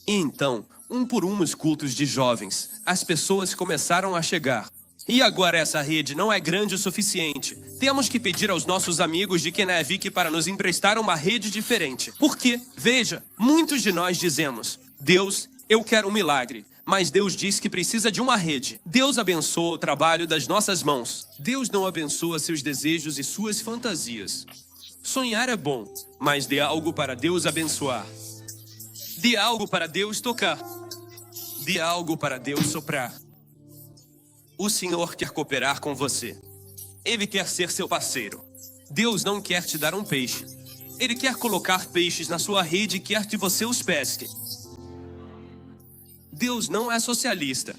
E então, um por um nos cultos de jovens, as pessoas começaram a chegar. E agora essa rede não é grande o suficiente. Temos que pedir aos nossos amigos de Kennewick para nos emprestar uma rede diferente. Porque, veja, muitos de nós dizemos: Deus, eu quero um milagre. Mas Deus diz que precisa de uma rede. Deus abençoa o trabalho das nossas mãos. Deus não abençoa seus desejos e suas fantasias. Sonhar é bom, mas dê algo para Deus abençoar. Dê algo para Deus tocar. Dê algo para Deus soprar. O Senhor quer cooperar com você. Ele quer ser seu parceiro. Deus não quer te dar um peixe. Ele quer colocar peixes na sua rede e quer que você os pesque. Deus não é socialista.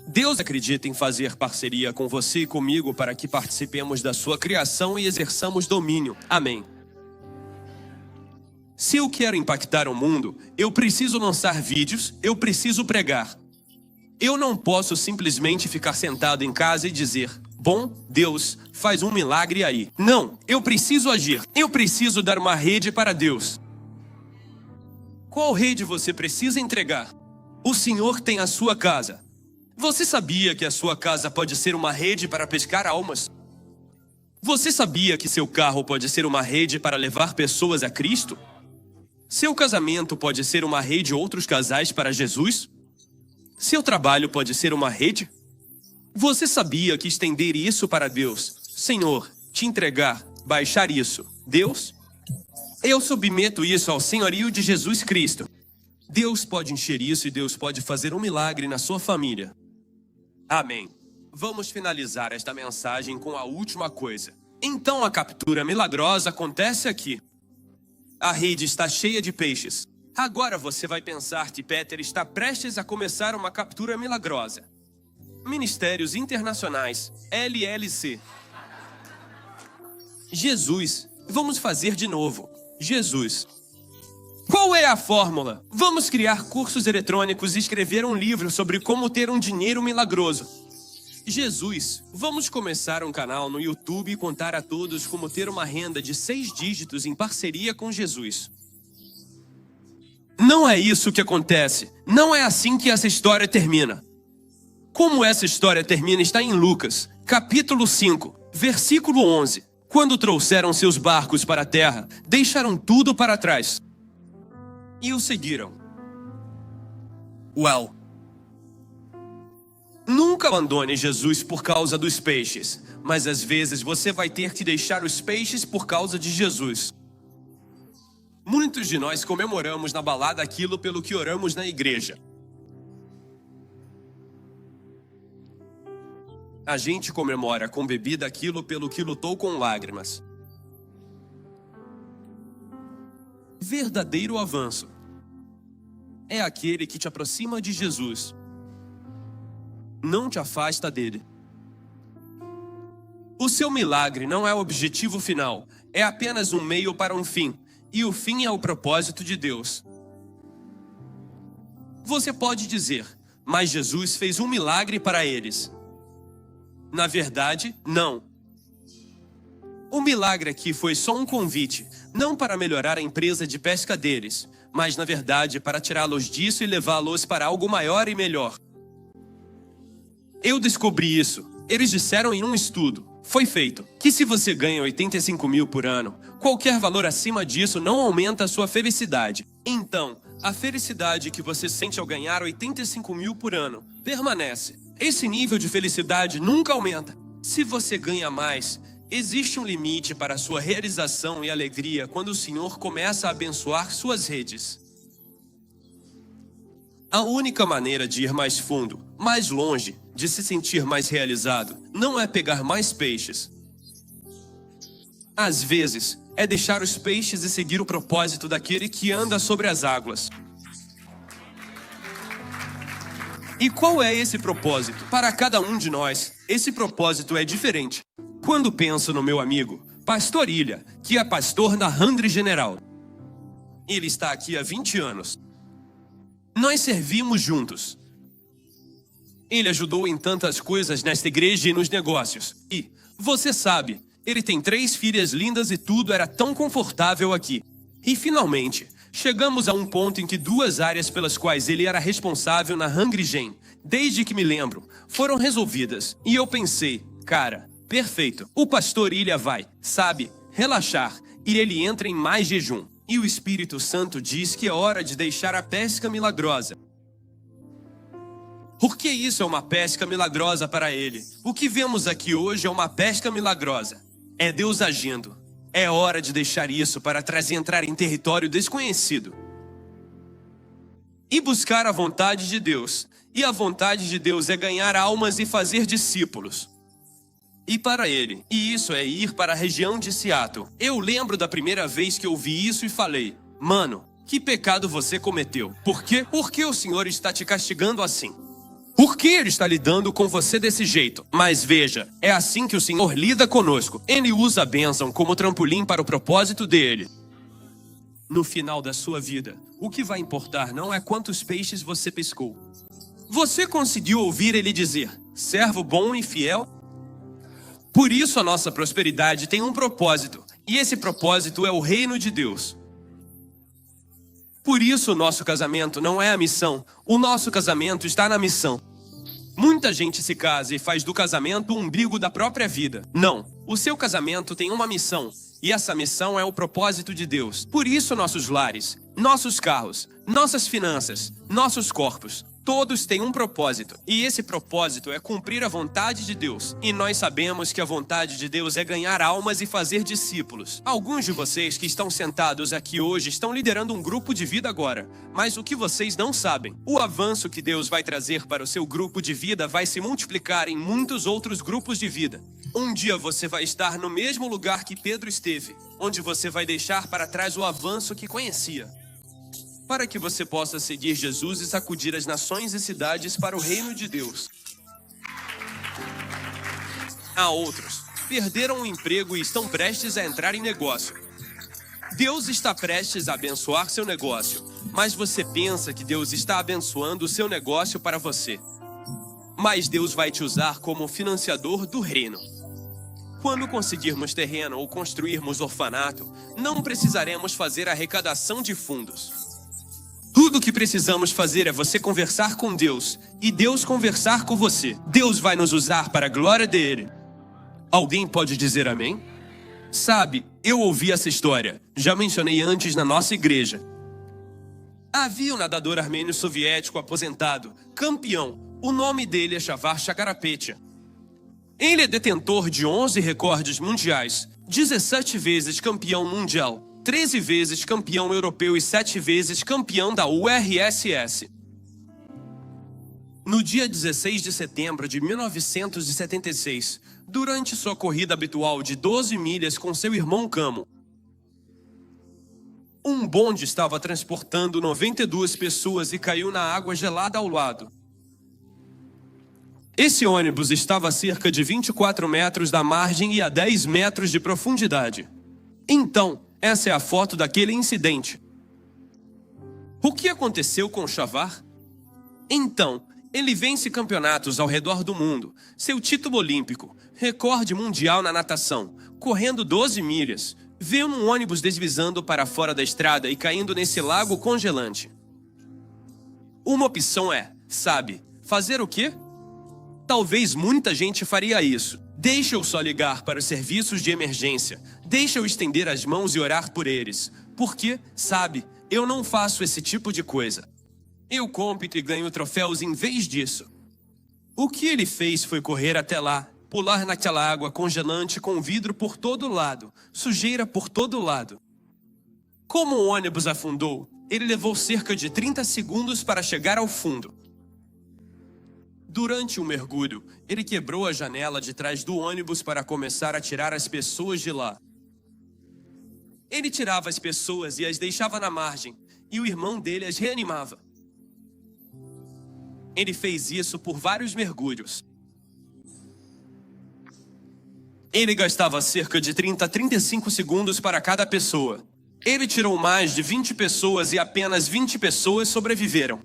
Deus acredita em fazer parceria com você e comigo para que participemos da sua criação e exerçamos domínio. Amém. Se eu quero impactar o mundo, eu preciso lançar vídeos, eu preciso pregar. Eu não posso simplesmente ficar sentado em casa e dizer: bom, Deus, faz um milagre aí. Não, eu preciso agir. Eu preciso dar uma rede para Deus. Qual rede você precisa entregar? O Senhor tem a sua casa. Você sabia que a sua casa pode ser uma rede para pescar almas? Você sabia que seu carro pode ser uma rede para levar pessoas a Cristo? Seu casamento pode ser uma rede de outros casais para Jesus? Seu trabalho pode ser uma rede? Você sabia que estender isso para Deus, Senhor, te entregar, baixar isso, Deus? Eu submeto isso ao senhorio de Jesus Cristo. Deus pode encher isso e Deus pode fazer um milagre na sua família. Amém. Vamos finalizar esta mensagem com a última coisa. Então a captura milagrosa acontece aqui. A rede está cheia de peixes. Agora você vai pensar que Peter está prestes a começar uma captura milagrosa. Ministérios Internacionais, LLC. Jesus. Vamos fazer de novo. Jesus. Qual é a fórmula? Vamos criar cursos eletrônicos e escrever um livro sobre como ter um dinheiro milagroso. Jesus. Vamos começar um canal no YouTube e contar a todos como ter uma renda de 6 dígitos em parceria com Jesus. Não é isso que acontece. Não é assim que essa história termina. Como essa história termina está em Lucas, capítulo 5, versículo 11. Quando trouxeram seus barcos para a terra, deixaram tudo para trás e o seguiram. Uau! Nunca abandone Jesus por causa dos peixes, mas às vezes você vai ter que deixar os peixes por causa de Jesus. Muitos de nós comemoramos na balada aquilo pelo que oramos na igreja. A gente comemora com bebida aquilo pelo que lutou com lágrimas. Verdadeiro avanço é aquele que te aproxima de Jesus. Não te afasta dele. O seu milagre não é o objetivo final, é apenas um meio para um fim. E o fim é o propósito de Deus. Você pode dizer, mas Jesus fez um milagre para eles. Na verdade, não. O milagre aqui foi só um convite, não para melhorar a empresa de pesca deles, mas na verdade para tirá-los disso e levá-los para algo maior e melhor. Eu descobri isso. Eles disseram em um estudo. Foi feito que se você ganha 85 mil por ano, qualquer valor acima disso não aumenta a sua felicidade. Então, a felicidade que você sente ao ganhar 85 mil por ano permanece. Esse nível de felicidade nunca aumenta. Se você ganha mais, existe um limite para a sua realização e alegria quando o Senhor começa a abençoar suas redes. A única maneira de ir mais fundo, mais longe, de se sentir mais realizado, não é pegar mais peixes. Às vezes, é deixar os peixes e seguir o propósito daquele que anda sobre as águas. E qual é esse propósito? Para cada um de nós, esse propósito é diferente. Quando penso no meu amigo, Pastor Ilha, que é pastor na Handry General. Ele está aqui há 20 anos. Nós servimos juntos. Ele ajudou em tantas coisas nesta igreja e nos negócios. E, você sabe, ele tem 3 filhas lindas e tudo era tão confortável aqui. E finalmente, chegamos a um ponto em que 2 áreas pelas quais ele era responsável na Hungry Gen, desde que me lembro, foram resolvidas. E eu pensei, cara, perfeito, o pastor Ilha vai, sabe, relaxar, e ele entra em mais jejum. E o Espírito Santo diz que é hora de deixar a pesca milagrosa. Por que isso é uma pesca milagrosa para ele? O que vemos aqui hoje é uma pesca milagrosa. É Deus agindo. É hora de deixar isso para entrar em território desconhecido. E buscar a vontade de Deus. E a vontade de Deus é ganhar almas e fazer discípulos. E para ele, e isso é ir para a região de Seattle. Eu lembro da primeira vez que eu vi isso e falei, mano, que pecado você cometeu? Por quê? Por que o Senhor está te castigando assim? Por que Ele está lidando com você desse jeito? Mas veja, é assim que o Senhor lida conosco. Ele usa a bênção como trampolim para o propósito dele. No final da sua vida, o que vai importar não é quantos peixes você pescou. Você conseguiu ouvir Ele dizer, servo bom e fiel? Por isso a nossa prosperidade tem um propósito, e esse propósito é o reino de Deus. Por isso o nosso casamento não é a missão, o nosso casamento está na missão. Muita gente se casa e faz do casamento o umbigo da própria vida. Não, o seu casamento tem uma missão, e essa missão é o propósito de Deus. Por isso nossos lares, nossos carros, nossas finanças, nossos corpos, todos têm um propósito, e esse propósito é cumprir a vontade de Deus. E nós sabemos que a vontade de Deus é ganhar almas e fazer discípulos. Alguns de vocês que estão sentados aqui hoje estão liderando um grupo de vida agora. Mas o que vocês não sabem, o avanço que Deus vai trazer para o seu grupo de vida vai se multiplicar em muitos outros grupos de vida. Um dia você vai estar no mesmo lugar que Pedro esteve, onde você vai deixar para trás o avanço que conhecia, para que você possa seguir Jesus e sacudir as nações e cidades para o reino de Deus. Há outros, perderam o emprego e estão prestes a entrar em negócio. Deus está prestes a abençoar seu negócio, mas você pensa que Deus está abençoando o seu negócio para você. Mas Deus vai te usar como financiador do reino. Quando conseguirmos terreno ou construirmos orfanato, não precisaremos fazer arrecadação de fundos. Tudo o que precisamos fazer é você conversar com Deus e Deus conversar com você. Deus vai nos usar para a glória dele. Alguém pode dizer amém? Sabe, eu ouvi essa história. Já mencionei antes na nossa igreja. Havia um nadador armênio soviético aposentado, campeão. O nome dele é Shavar Shakarapetia. Ele é detentor de 11 recordes mundiais, 17 vezes campeão mundial, 13 vezes campeão europeu e 7 vezes campeão da URSS. No dia 16 de setembro de 1976, durante sua corrida habitual de 12 milhas com seu irmão Camo, um bonde estava transportando 92 pessoas e caiu na água gelada ao lado. Esse ônibus estava a cerca de 24 metros da margem e a 10 metros de profundidade. Então, essa é a foto daquele incidente. O que aconteceu com Shavar? Então, ele vence campeonatos ao redor do mundo, seu título olímpico, recorde mundial na natação, correndo 12 milhas, vê um ônibus deslizando para fora da estrada e caindo nesse lago congelante. Uma opção é, sabe, fazer o quê? Talvez muita gente faria isso. Deixa eu só ligar para os serviços de emergência. Deixa eu estender as mãos e orar por eles. Porque, sabe, eu não faço esse tipo de coisa. Eu compito e ganho troféus em vez disso. O que ele fez foi correr até lá, pular naquela água congelante com vidro por todo lado, sujeira por todo lado. Como o ônibus afundou, ele levou cerca de 30 segundos para chegar ao fundo. Durante o mergulho, ele quebrou a janela de trás do ônibus para começar a tirar as pessoas de lá. Ele tirava as pessoas e as deixava na margem, e o irmão dele as reanimava. Ele fez isso por vários mergulhos. Ele gastava cerca de 30 a 35 segundos para cada pessoa. Ele tirou mais de 20 pessoas e apenas 20 pessoas sobreviveram.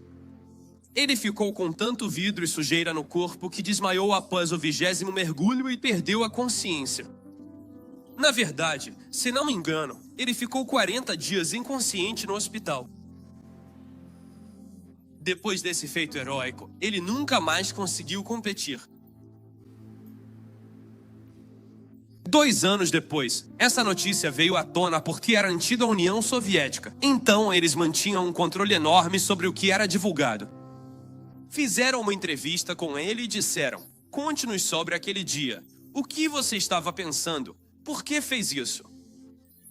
Ele ficou com tanto vidro e sujeira no corpo que desmaiou após o 20º mergulho e perdeu a consciência. Na verdade, se não me engano, ele ficou 40 dias inconsciente no hospital. Depois desse feito heróico, ele nunca mais conseguiu competir. 2 anos depois, essa notícia veio à tona porque era a antiga União Soviética. Então, eles mantinham um controle enorme sobre o que era divulgado. Fizeram uma entrevista com ele e disseram: "Conte-nos sobre aquele dia. O que você estava pensando? Por que fez isso?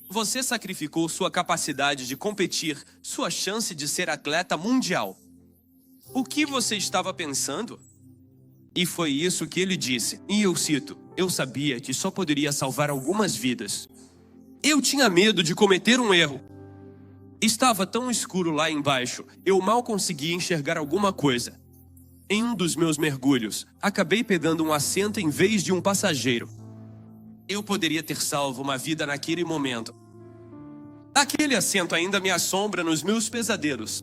Você sacrificou sua capacidade de competir, sua chance de ser atleta mundial. O que você estava pensando?" E foi isso que ele disse, e eu cito: "Eu sabia que só poderia salvar algumas vidas. Eu tinha medo de cometer um erro. Estava tão escuro lá embaixo, eu mal conseguia enxergar alguma coisa. Em um dos meus mergulhos, acabei pegando um assento em vez de um passageiro. Eu poderia ter salvo uma vida naquele momento. Aquele assento ainda me assombra nos meus pesadelos."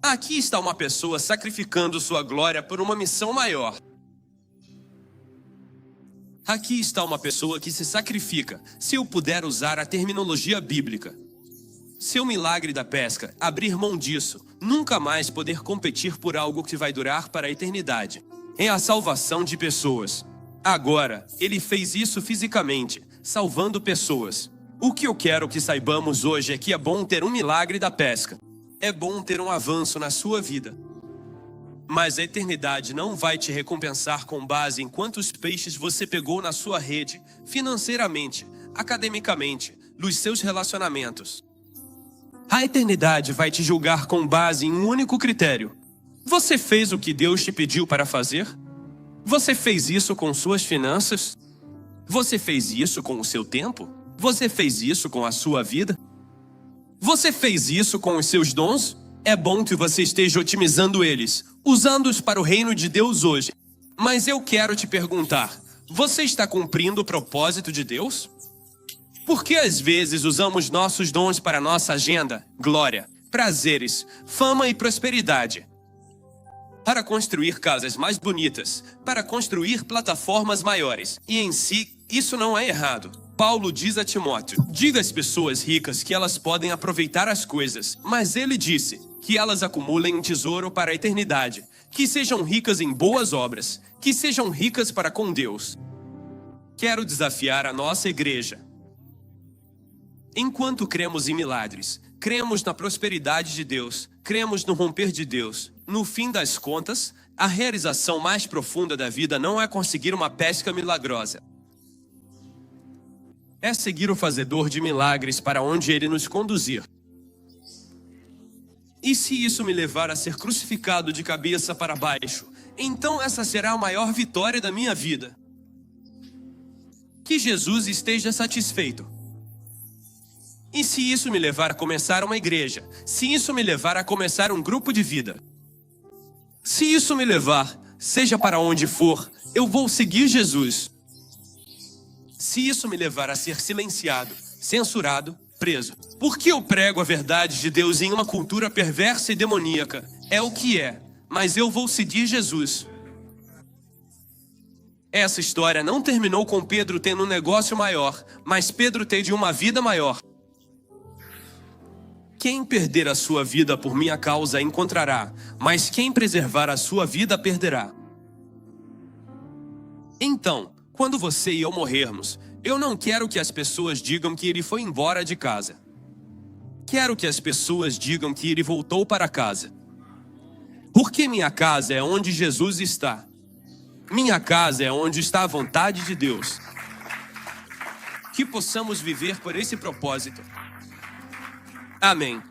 Aqui está uma pessoa sacrificando sua glória por uma missão maior. Aqui está uma pessoa que se sacrifica, se eu puder usar a terminologia bíblica. Seu milagre da pesca, abrir mão disso, nunca mais poder competir por algo que vai durar para a eternidade. É a salvação de pessoas. Agora, ele fez isso fisicamente, salvando pessoas. O que eu quero que saibamos hoje é que é bom ter um milagre da pesca. É bom ter um avanço na sua vida. Mas a eternidade não vai te recompensar com base em quantos peixes você pegou na sua rede, financeiramente, academicamente, nos seus relacionamentos. A eternidade vai te julgar com base em um único critério. Você fez o que Deus te pediu para fazer? Você fez isso com suas finanças? Você fez isso com o seu tempo? Você fez isso com a sua vida? Você fez isso com os seus dons? É bom que você esteja otimizando eles, usando-os para o reino de Deus hoje. Mas eu quero te perguntar, você está cumprindo o propósito de Deus? Porque às vezes usamos nossos dons para nossa agenda, glória, prazeres, fama e prosperidade. Para construir casas mais bonitas, para construir plataformas maiores. E em si, isso não é errado. Paulo diz a Timóteo: "Diga às pessoas ricas que elas podem aproveitar as coisas." Mas ele disse que elas acumulem um tesouro para a eternidade, que sejam ricas em boas obras, que sejam ricas para com Deus. Quero desafiar a nossa igreja. Enquanto cremos em milagres, cremos na prosperidade de Deus, cremos no romper de Deus, no fim das contas, a realização mais profunda da vida não é conseguir uma pesca milagrosa. É seguir o fazedor de milagres para onde ele nos conduzir. E se isso me levar a ser crucificado de cabeça para baixo, então essa será a maior vitória da minha vida. Que Jesus esteja satisfeito. E se isso me levar a começar uma igreja, se isso me levar a começar um grupo de vida, se isso me levar, seja para onde for, eu vou seguir Jesus. Se isso me levar a ser silenciado, censurado, preso, porque eu prego a verdade de Deus em uma cultura perversa e demoníaca, é o que é, mas eu vou seguir Jesus. Essa história não terminou com Pedro tendo um negócio maior, mas Pedro teve uma vida maior. Quem perder a sua vida por minha causa encontrará, mas quem preservar a sua vida perderá. Então, quando você e eu morrermos, eu não quero que as pessoas digam que ele foi embora de casa. Quero que as pessoas digam que ele voltou para casa. Porque minha casa é onde Jesus está. Minha casa é onde está a vontade de Deus. Que possamos viver por esse propósito. Amém.